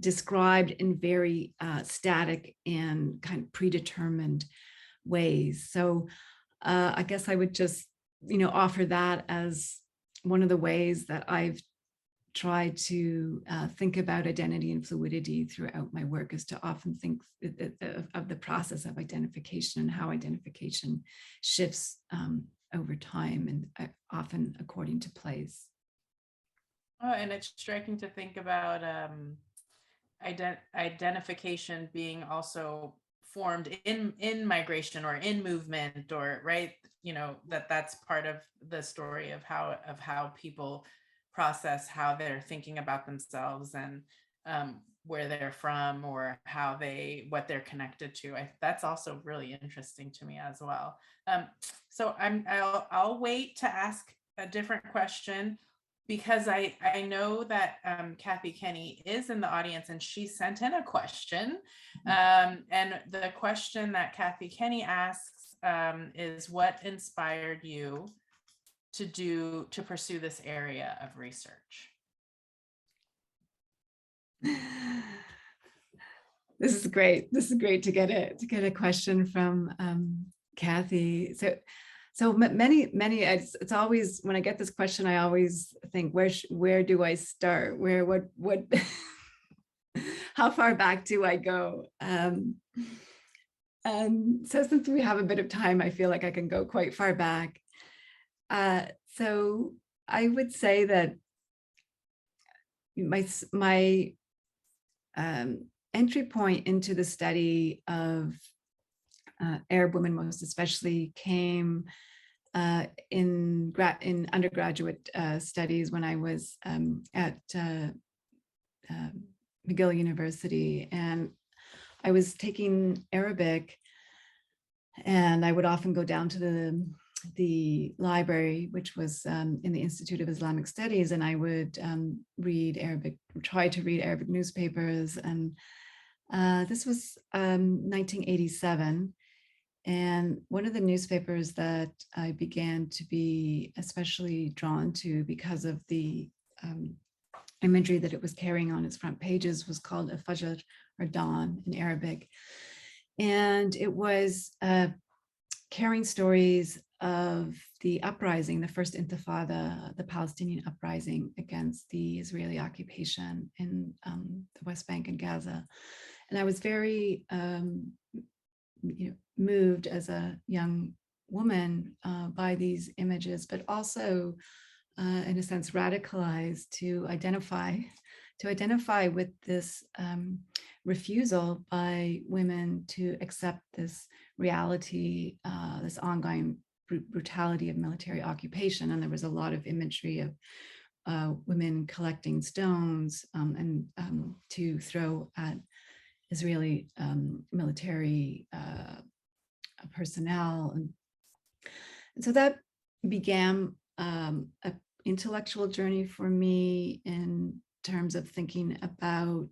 described in very static and kind of predetermined ways. So I guess I would just, offer that as one of the ways that I've tried to think about identity and fluidity throughout my work, is to often think of the process of identification and how identification shifts over time and often according to place. Oh, and it's striking to think about identification being also formed in migration or in movement, or right, that's part of the story of how people process how they're thinking about themselves, and where they're from, or what they're connected to. That's also really interesting to me as well. So I'll wait to ask a different question, because I know that Kathy Kenny is in the audience, and she sent in a question. And the question that Kathy Kenny asks is, what inspired you to pursue this area of research? This is great. This is great to get a question from Kathy. So many, it's always, when I get this question, I always think, where do I start? What, how far back do I go? And so since we have a bit of time, I feel like I can go quite far back. So I would say that my entry point into the study of Arab women, most especially, came in undergraduate studies when I was at McGill University, and I was taking Arabic, and I would often go down to the library, which was in the Institute of Islamic Studies, and I would try to read Arabic newspapers. And this was 1987. And one of the newspapers that I began to be especially drawn to because of the imagery that it was carrying on its front pages was called Al-Fajr, or Dawn in Arabic. And it was carrying stories of the uprising, the first Intifada, the Palestinian uprising against the Israeli occupation in the West Bank and Gaza. And I was very moved as a young woman by these images, but also in a sense radicalized to identify with this refusal by women to accept this reality, this ongoing brutality of military occupation. And there was a lot of imagery of women collecting stones and to throw at Israeli military personnel. And so that began an intellectual journey for me in terms of thinking about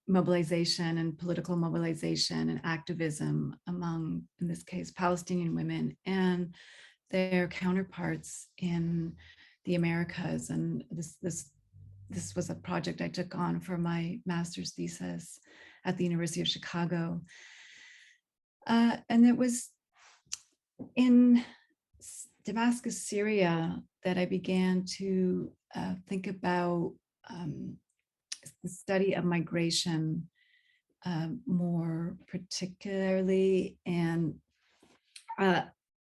mobilization and political mobilization and activism among, in this case, Palestinian women and their counterparts in the Americas. And this was a project I took on for my master's thesis at the University of Chicago. And it was in Damascus, Syria, that I began to think about the study of migration more particularly. And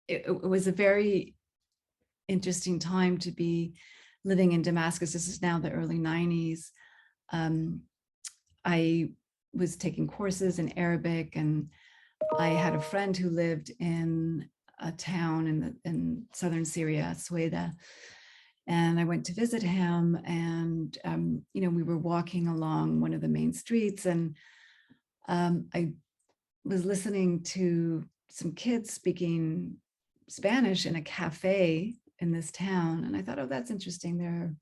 it was a very interesting time to be living in Damascus. This is now the early 90s. I was taking courses in Arabic, and I had a friend who lived in a town in southern Syria, Sueda, and I went to visit him. And we were walking along one of the main streets, and I was listening to some kids speaking Spanish in a cafe in this town, and I thought, oh, that's interesting. They're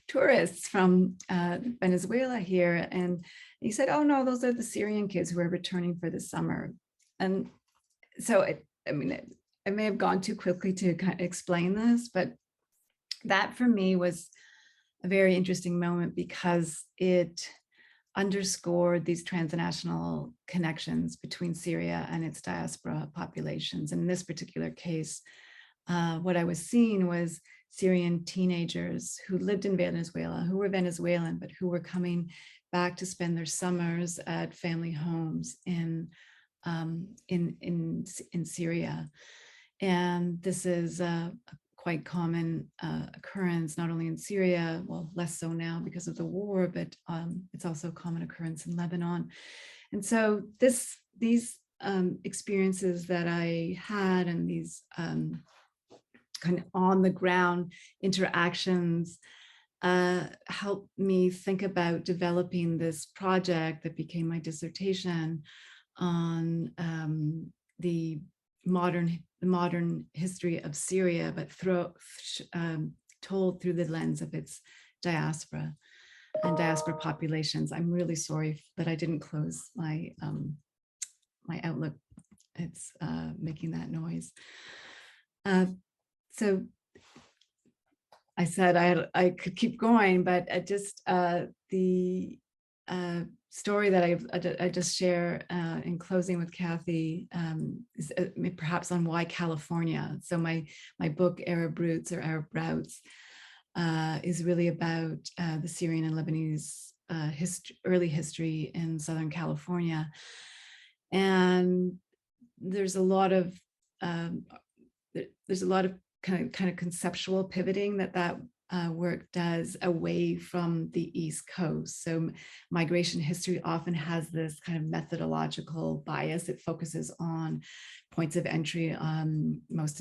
tourists from Venezuela here. And he said, oh no, those are the Syrian kids who are returning for the summer. And so I may have gone too quickly to kind of explain this, but that for me was a very interesting moment because it underscored these transnational connections between Syria and its diaspora populations. And in this particular case, what I was seeing was Syrian teenagers who lived in Venezuela, who were Venezuelan, but who were coming back to spend their summers at family homes in Syria. And this is quite common occurrence, not only in Syria, well, less so now because of the war, but it's also a common occurrence in Lebanon. And so these experiences that I had, and these kind of on the ground interactions helped me think about developing this project that became my dissertation on the modern history of Syria, but told through the lens of its diaspora and diaspora populations. I'm really sorry that I didn't close my my Outlook. It's making that noise. So I said I could keep going, but just the story that I just share in closing with Kathy is perhaps on why California. So my book Arab Roots or Arab Routes is really about the Syrian and Lebanese early history in Southern California, and there's a lot of kind of conceptual pivoting that work does away from the East Coast. So migration history often has this kind of methodological bias. It focuses on points of entry, most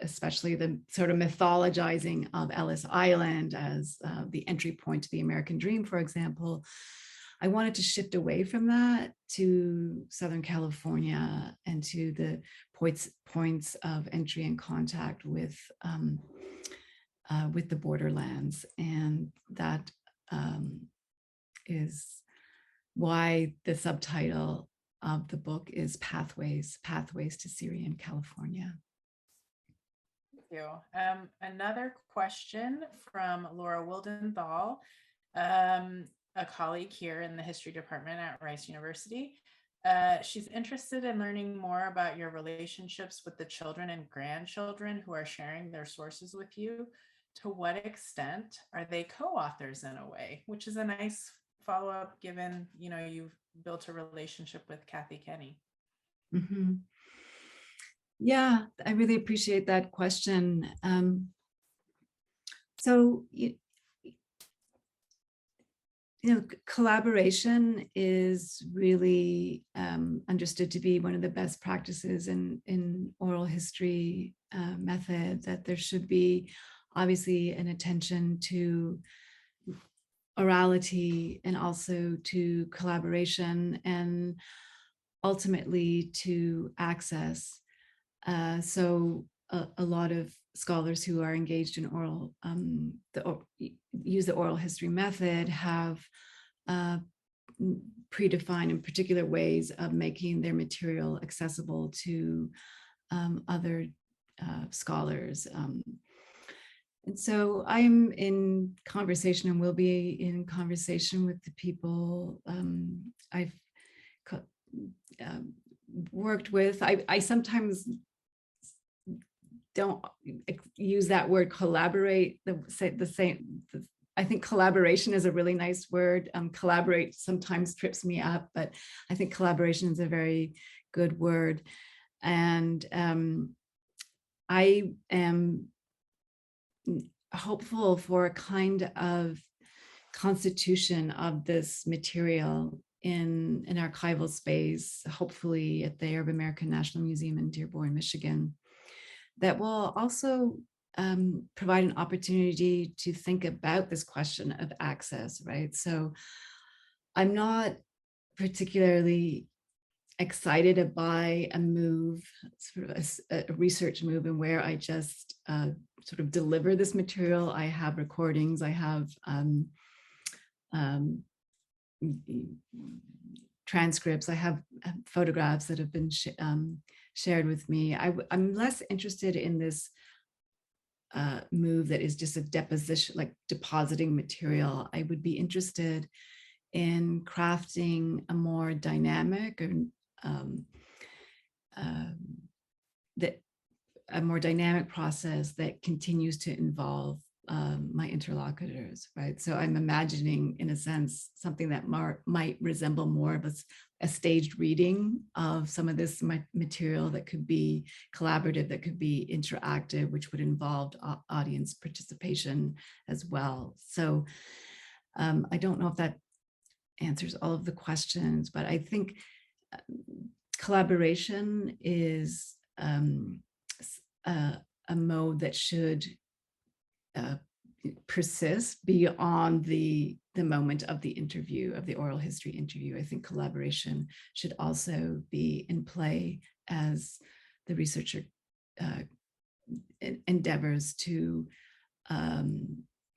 especially the sort of mythologizing of Ellis Island as the entry point to the American dream, for example. I wanted to shift away from that to Southern California and to the points of entry and contact with the borderlands, and that is why the subtitle of the book is Pathways to Syrian California. Thank you. Another question from Laura Wildenthal, a colleague here in the history department at Rice University. She's interested in learning more about your relationships with the children and grandchildren who are sharing their sources with you. To what extent are they co-authors in a way, which is a nice follow-up given, you've built a relationship with Kathy Kenny. Mm-hmm. Yeah, I really appreciate that question. So, collaboration is really understood to be one of the best practices in oral history method, that there should be obviously an attention to orality and also to collaboration and ultimately to access. So a lot of scholars who are engaged in oral, use the oral history method have predefined in particular ways of making their material accessible to other scholars. And so I'm in conversation and will be in conversation with the people I've worked with. I sometimes don't use that word collaborate the same. I think collaboration is a really nice word. Collaborate sometimes trips me up, but I think collaboration is a very good word. And I am hopeful for a kind of constitution of this material in an archival space, hopefully at the Arab American National Museum in Dearborn, Michigan, that will also provide an opportunity to think about this question of access, right? So I'm not particularly excited by a move, sort of a research move, and where I just sort of deliver this material. I have recordings, I have transcripts, I have photographs that have been shared with me. I'm less interested in this move that is just a deposition, like depositing material. I would be interested in crafting a more dynamic a more dynamic process that continues to involve my interlocutors, right? So I'm imagining, in a sense, something that might resemble more of a staged reading of some of this material that could be collaborative, that could be interactive, which would involve audience participation as well. So I don't know if that answers all of the questions, but I think collaboration is a mode that should persist beyond the moment of the interview, of the oral history interview. I think collaboration should also be in play as the researcher endeavors to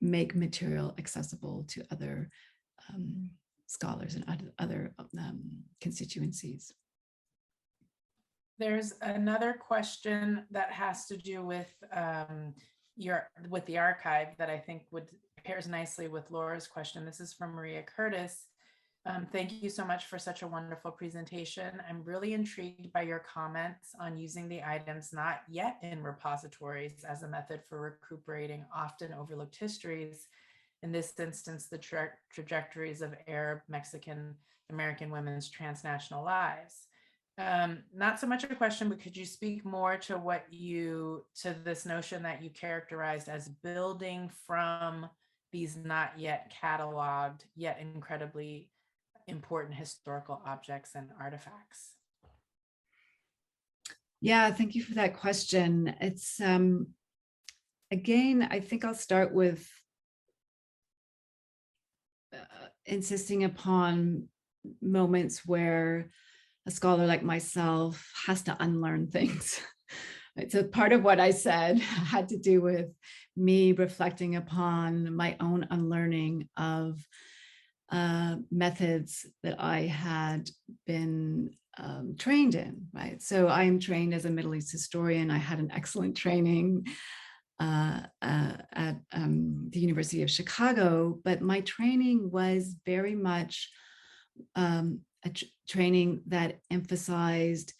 make material accessible to other scholars and other constituencies. There's another question that has to do with the archive that I think pairs nicely with Laura's question. This is from Maria Curtis. Thank you so much for such a wonderful presentation. I'm really intrigued by your comments on using the items not yet in repositories as a method for recuperating often overlooked histories. In this instance, the trajectories of Arab, Mexican, American women's transnational lives. Not so much a question, but could you speak more to this notion that you characterized as building from these not yet cataloged, yet incredibly important historical objects and artifacts? Yeah, thank you for that question. It's, again, I think I'll start with insisting upon moments where a scholar like myself has to unlearn things. So part of what I said had to do with me reflecting upon my own unlearning of methods that I had been trained in, right? So I am trained as a Middle East historian. I had an excellent training at the University of Chicago, but my training was very much a training that emphasized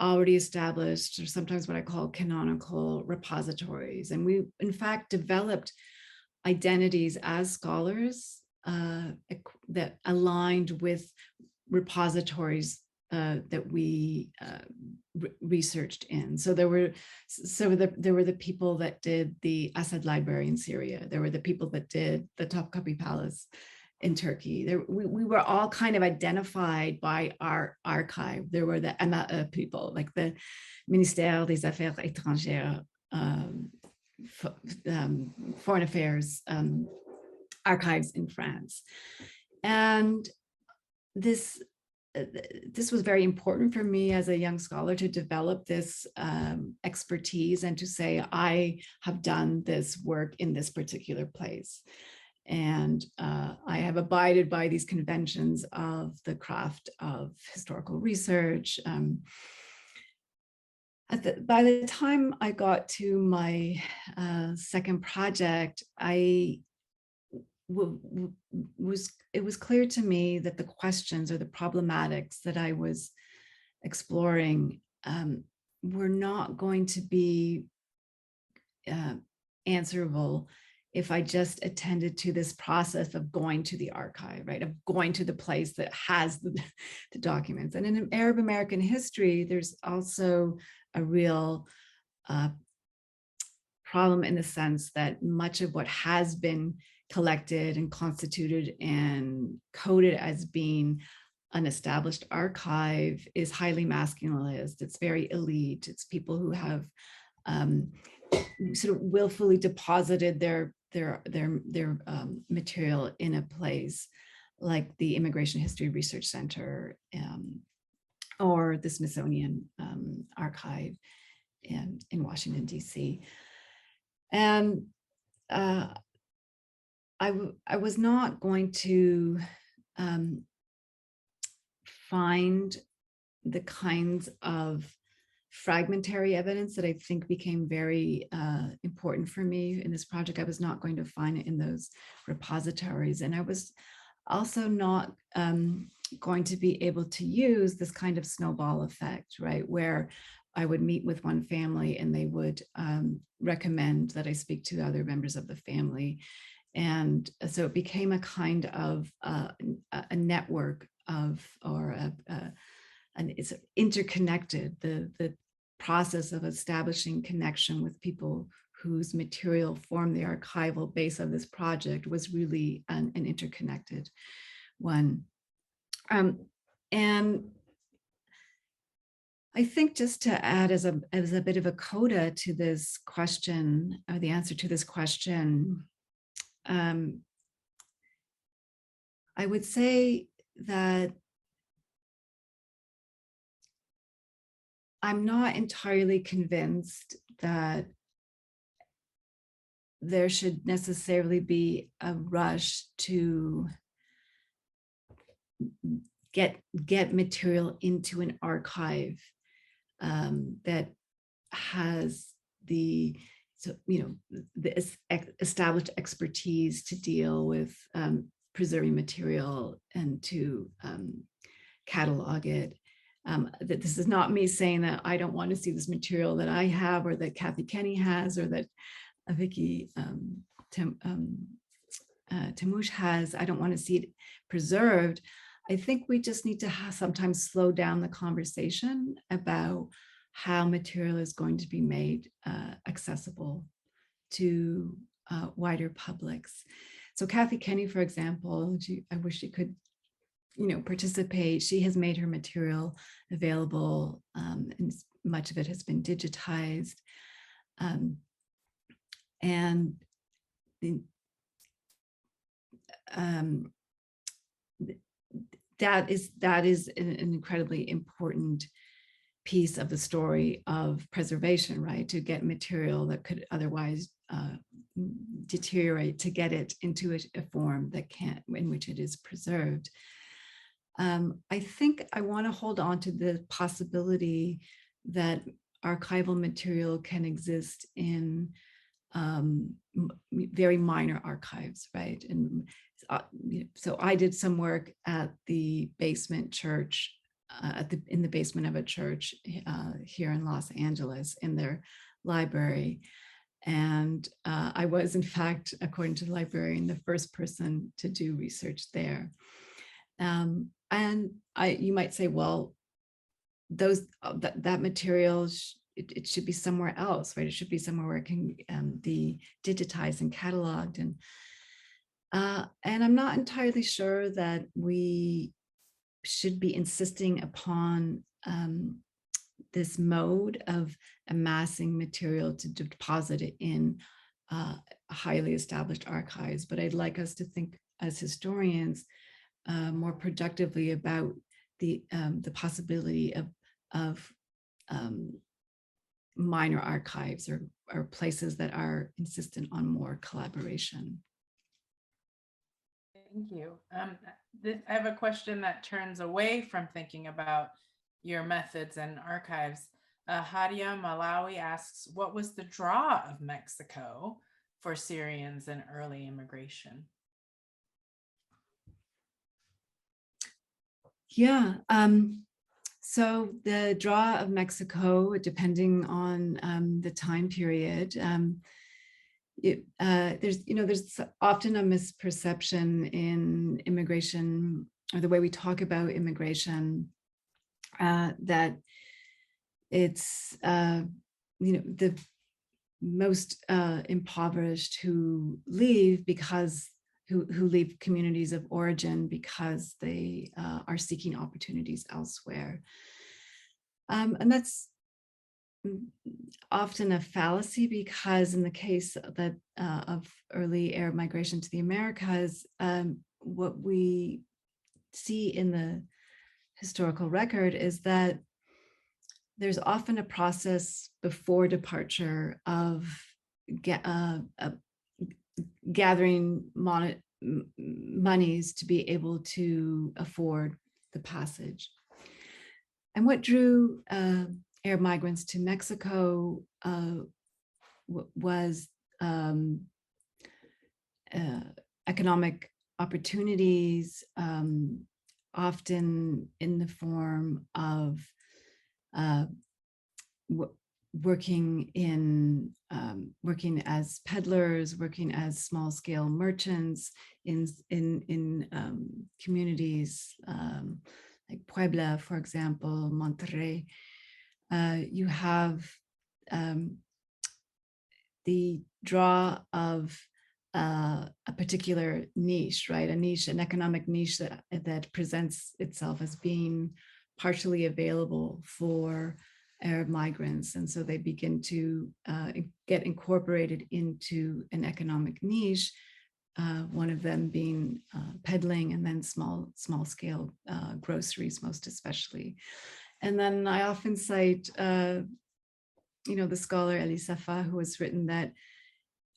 already established, or sometimes what I call canonical repositories. And we, in fact, developed identities as scholars that aligned with repositories that we researched in. So there were the people that did the Assad Library in Syria. There were the people that did the Topkapi Palace in Turkey. We were all kind of identified by our archive. There were the MAE people, like the Ministère des Affaires étrangères, Foreign Affairs archives in France. And this was very important for me as a young scholar to develop this expertise and to say, I have done this work in this particular place. And I have abided by these conventions of the craft of historical research. By the time I got to my second project, it was clear to me that the questions or the problematics that I was exploring were not going to be answerable if I just attended to this process of going to the archive, right? Of going to the place that has the documents. And in Arab American history, there's also a real problem in the sense that much of what has been collected and constituted and coded as being an established archive is highly masculinized. It's very elite. It's people who have sort of willfully deposited their material in a place like the Immigration History Research Center or the Smithsonian Archive in Washington, D.C. And I was not going to find the kinds of fragmentary evidence that I think became very important for me in this project. I was not going to find it in those repositories. And I was also not going to be able to use this kind of snowball effect, right? Where I would meet with one family and they would recommend that I speak to other members of the family. And so it became a kind of a network of, or it's interconnected, the process of establishing connection with people whose material formed the archival base of this project was really an interconnected one. And I think just to add as a bit of a coda to this question, or the answer to this question, I would say that I'm not entirely convinced that there should necessarily be a rush to get material into an archive that has the established expertise to deal with preserving material and to catalog it. That this is not me saying that I don't want to see this material that I have, or that Kathy Kenny has, or that Vicky Tamouche has. I don't want to see it preserved. I think we just need to sometimes slow down the conversation about how material is going to be made accessible to wider publics. So Kathy Kenny, for example, I wish she could, participate. She has made her material available, and much of it has been digitized. And that is an incredibly important piece of the story of preservation, right? To get material that could otherwise deteriorate, to get it into a form that in which it is preserved. I think I want to hold on to the possibility that archival material can exist in very minor archives, right? And so I did some work at the basement church, in the basement of a church here in Los Angeles, in their library. And I was, in fact, according to the librarian, the first person to do research there. And you might say, well, that material, it should be somewhere else, right? It should be somewhere where it can be digitized and cataloged. And I'm not entirely sure that we should be insisting upon this mode of amassing material to deposit it in highly established archives. But I'd like us to think as historians more productively about the possibility of minor archives, or places that are insistent on more collaboration. Thank you. I have a question that turns away from thinking about your methods and archives. Hadia Malawi asks, what was the draw of Mexico for Syrians in early immigration? Yeah, so the draw of Mexico, depending on the time period, there's often a misperception in immigration, or the way we talk about immigration, that it's the most impoverished who leave who leave communities of origin because they are seeking opportunities elsewhere. And that's often a fallacy, because in the case of early Arab migration to the Americas, what we see in the historical record is that there's often a process before departure of gathering monies to be able to afford the passage. And what drew Arab migrants to Mexico was economic opportunities, often in the form of working as peddlers, working as small-scale merchants in communities like Puebla, for example, Monterrey. You have the draw of a particular niche, right? A niche, an economic niche that presents itself as being partially available for Arab migrants. And so they begin to get incorporated into an economic niche, one of them being peddling, and then small scale groceries, most especially. And then I often cite, the scholar Elie Safa, who has written that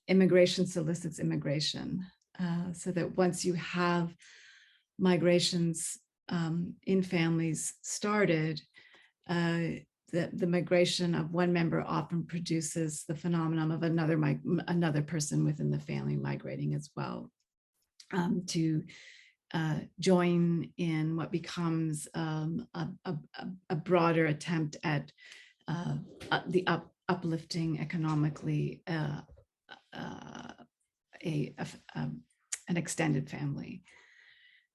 immigration solicits immigration, so that once you have migrations in families started, the migration of one member often produces the phenomenon of another person within the family migrating as well, to join in what becomes a broader attempt at the uplifting economically an extended family.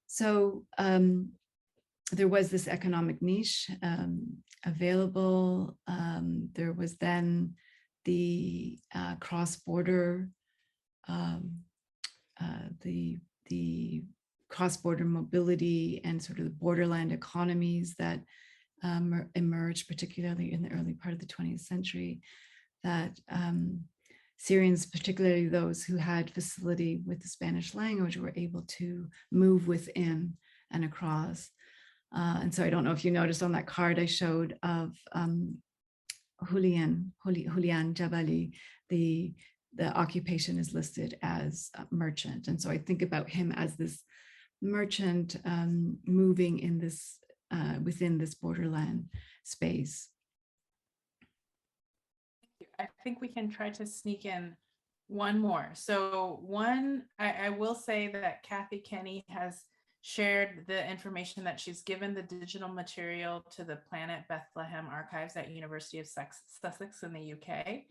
So there was this economic niche available. There was then the cross-border, the cross-border mobility and sort of the borderland economies that emerged, particularly in the early part of the 20th century, that Syrians, particularly those who had facility with the Spanish language, were able to move within and across. And so I don't know if you noticed on that card I showed of Julian Jabali, the occupation is listed as a merchant. And so I think about him as this merchant moving in this within this borderland space. I think we can try to sneak in one more. So one, I will say that Kathy Kenny has shared the information that she's given the digital material to the Planet Bethlehem archives at University of Sussex in the UK,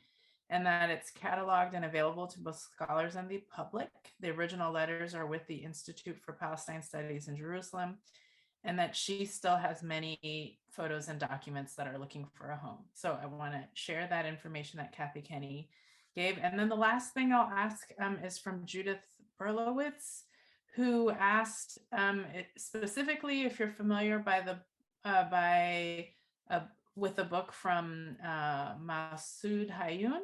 and that it's cataloged and available to both scholars and the public. The original letters are with the Institute for Palestine Studies in Jerusalem, and that she still has many photos and documents that are looking for a home. So I want to share that information that Kathy Kenny gave. And then the last thing I'll ask is from Judith Berlowitz, who asked specifically if you're familiar with a book from Masoud Hayyoun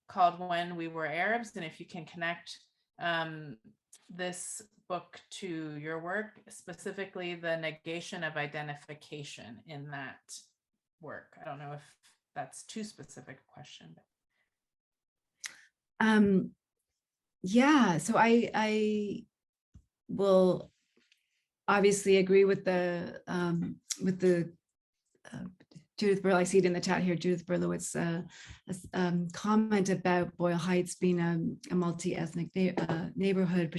called When We Were Arabs, and if you can connect this book to your work, specifically the negation of identification in that work. I don't know if that's too specific a question. Yeah, so I will obviously agree with the Judith Berlowitz, I see it in the chat here, Judith Berlowitz comment about Boyle Heights being a multi-ethnic neighborhood,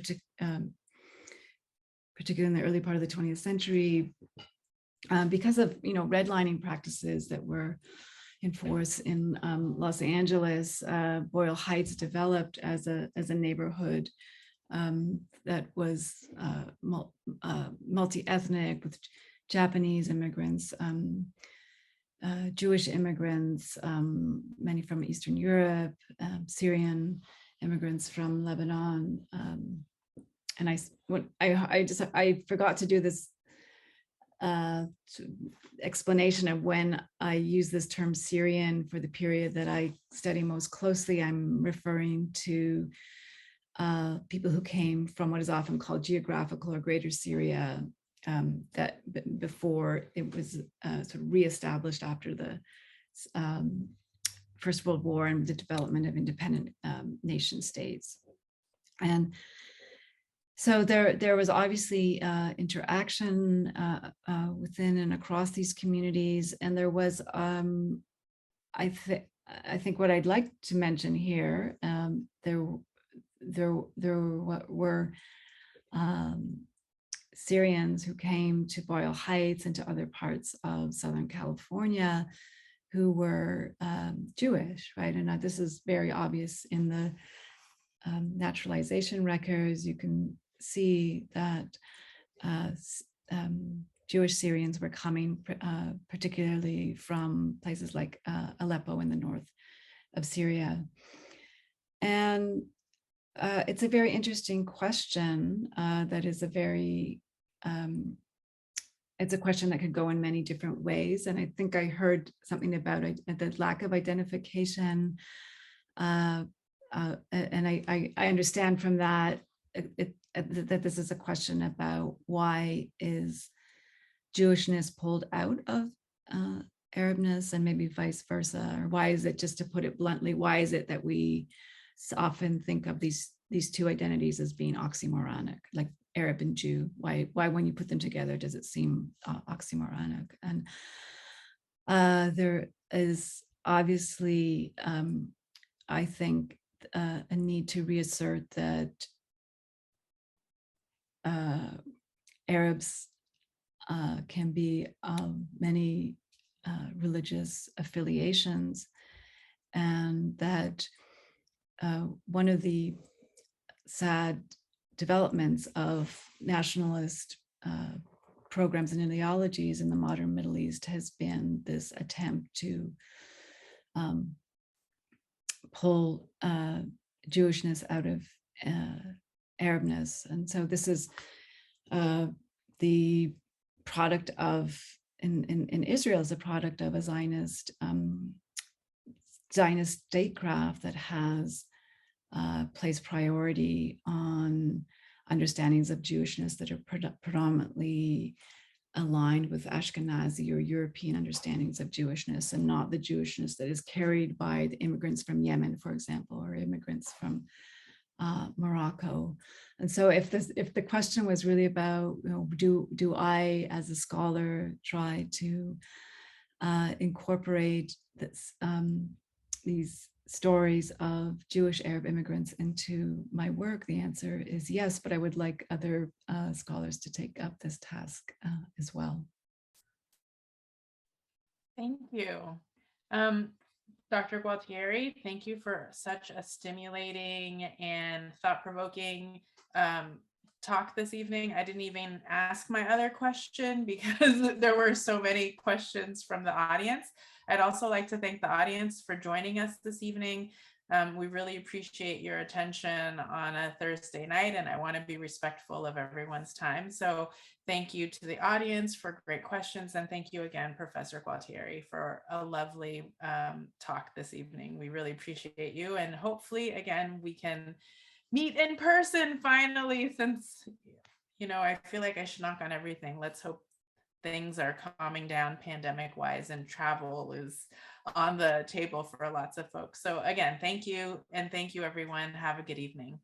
particularly in the early part of the 20th century, because of redlining practices that were in force in Los Angeles. Boyle Heights developed as a neighborhood that was multi-ethnic, with Japanese immigrants, Jewish immigrants, many from Eastern Europe, Syrian immigrants from Lebanon, and I forgot to do this explanation of when I use this term Syrian for the period that I study most closely. I'm referring to people who came from what is often called geographical or Greater Syria, that before it was sort of reestablished after the First World War and the development of independent nation states. And so there was obviously interaction within and across these communities, and there was I think what I'd like to mention here, there were Syrians who came to Boyle Heights and to other parts of Southern California who were Jewish, right? And this is very obvious in the naturalization records. You can see that Jewish Syrians were coming particularly from places like Aleppo in the north of Syria. And it's a very interesting question that is a very, it's a question that could go in many different ways. And I think I heard something about the lack of identification. And I understand from that that this is a question about why is Jewishness pulled out of Arabness and maybe vice versa, or why is it, just to put it bluntly, why is it that we often think of these two identities as being oxymoronic, like Arab and Jew? Why when you put them together does it seem oxymoronic? And there is obviously, I think, a need to reassert that Arabs can be many religious affiliations, and that one of the sad developments of nationalist programs and ideologies in the modern Middle East has been this attempt to pull Jewishness out of Arabness. And so this is the product of, in Israel, is a product of a Zionist statecraft that has placed priority on understandings of Jewishness that are predominantly aligned with Ashkenazi or European understandings of Jewishness, and not the Jewishness that is carried by the immigrants from Yemen, for example, or immigrants from Morocco. And so if the question was really about, do I as a scholar try to incorporate this, these stories of Jewish Arab immigrants into my work, the answer is yes, but I would like other scholars to take up this task as well. Thank you. Dr. Gualtieri, thank you for such a stimulating and thought-provoking talk this evening. I didn't even ask my other question because there were so many questions from the audience. I'd also like to thank the audience for joining us this evening. We really appreciate your attention on a Thursday night, and I want to be respectful of everyone's time. So thank you to the audience for great questions, and thank you again, Professor Gualtieri, for a lovely talk this evening. We really appreciate you, and hopefully, again, we can meet in person finally, since, I feel like I should knock on everything. Let's hope things are calming down pandemic-wise and travel is on the table for lots of folks. So again, thank you, and thank you, everyone. Have a good evening.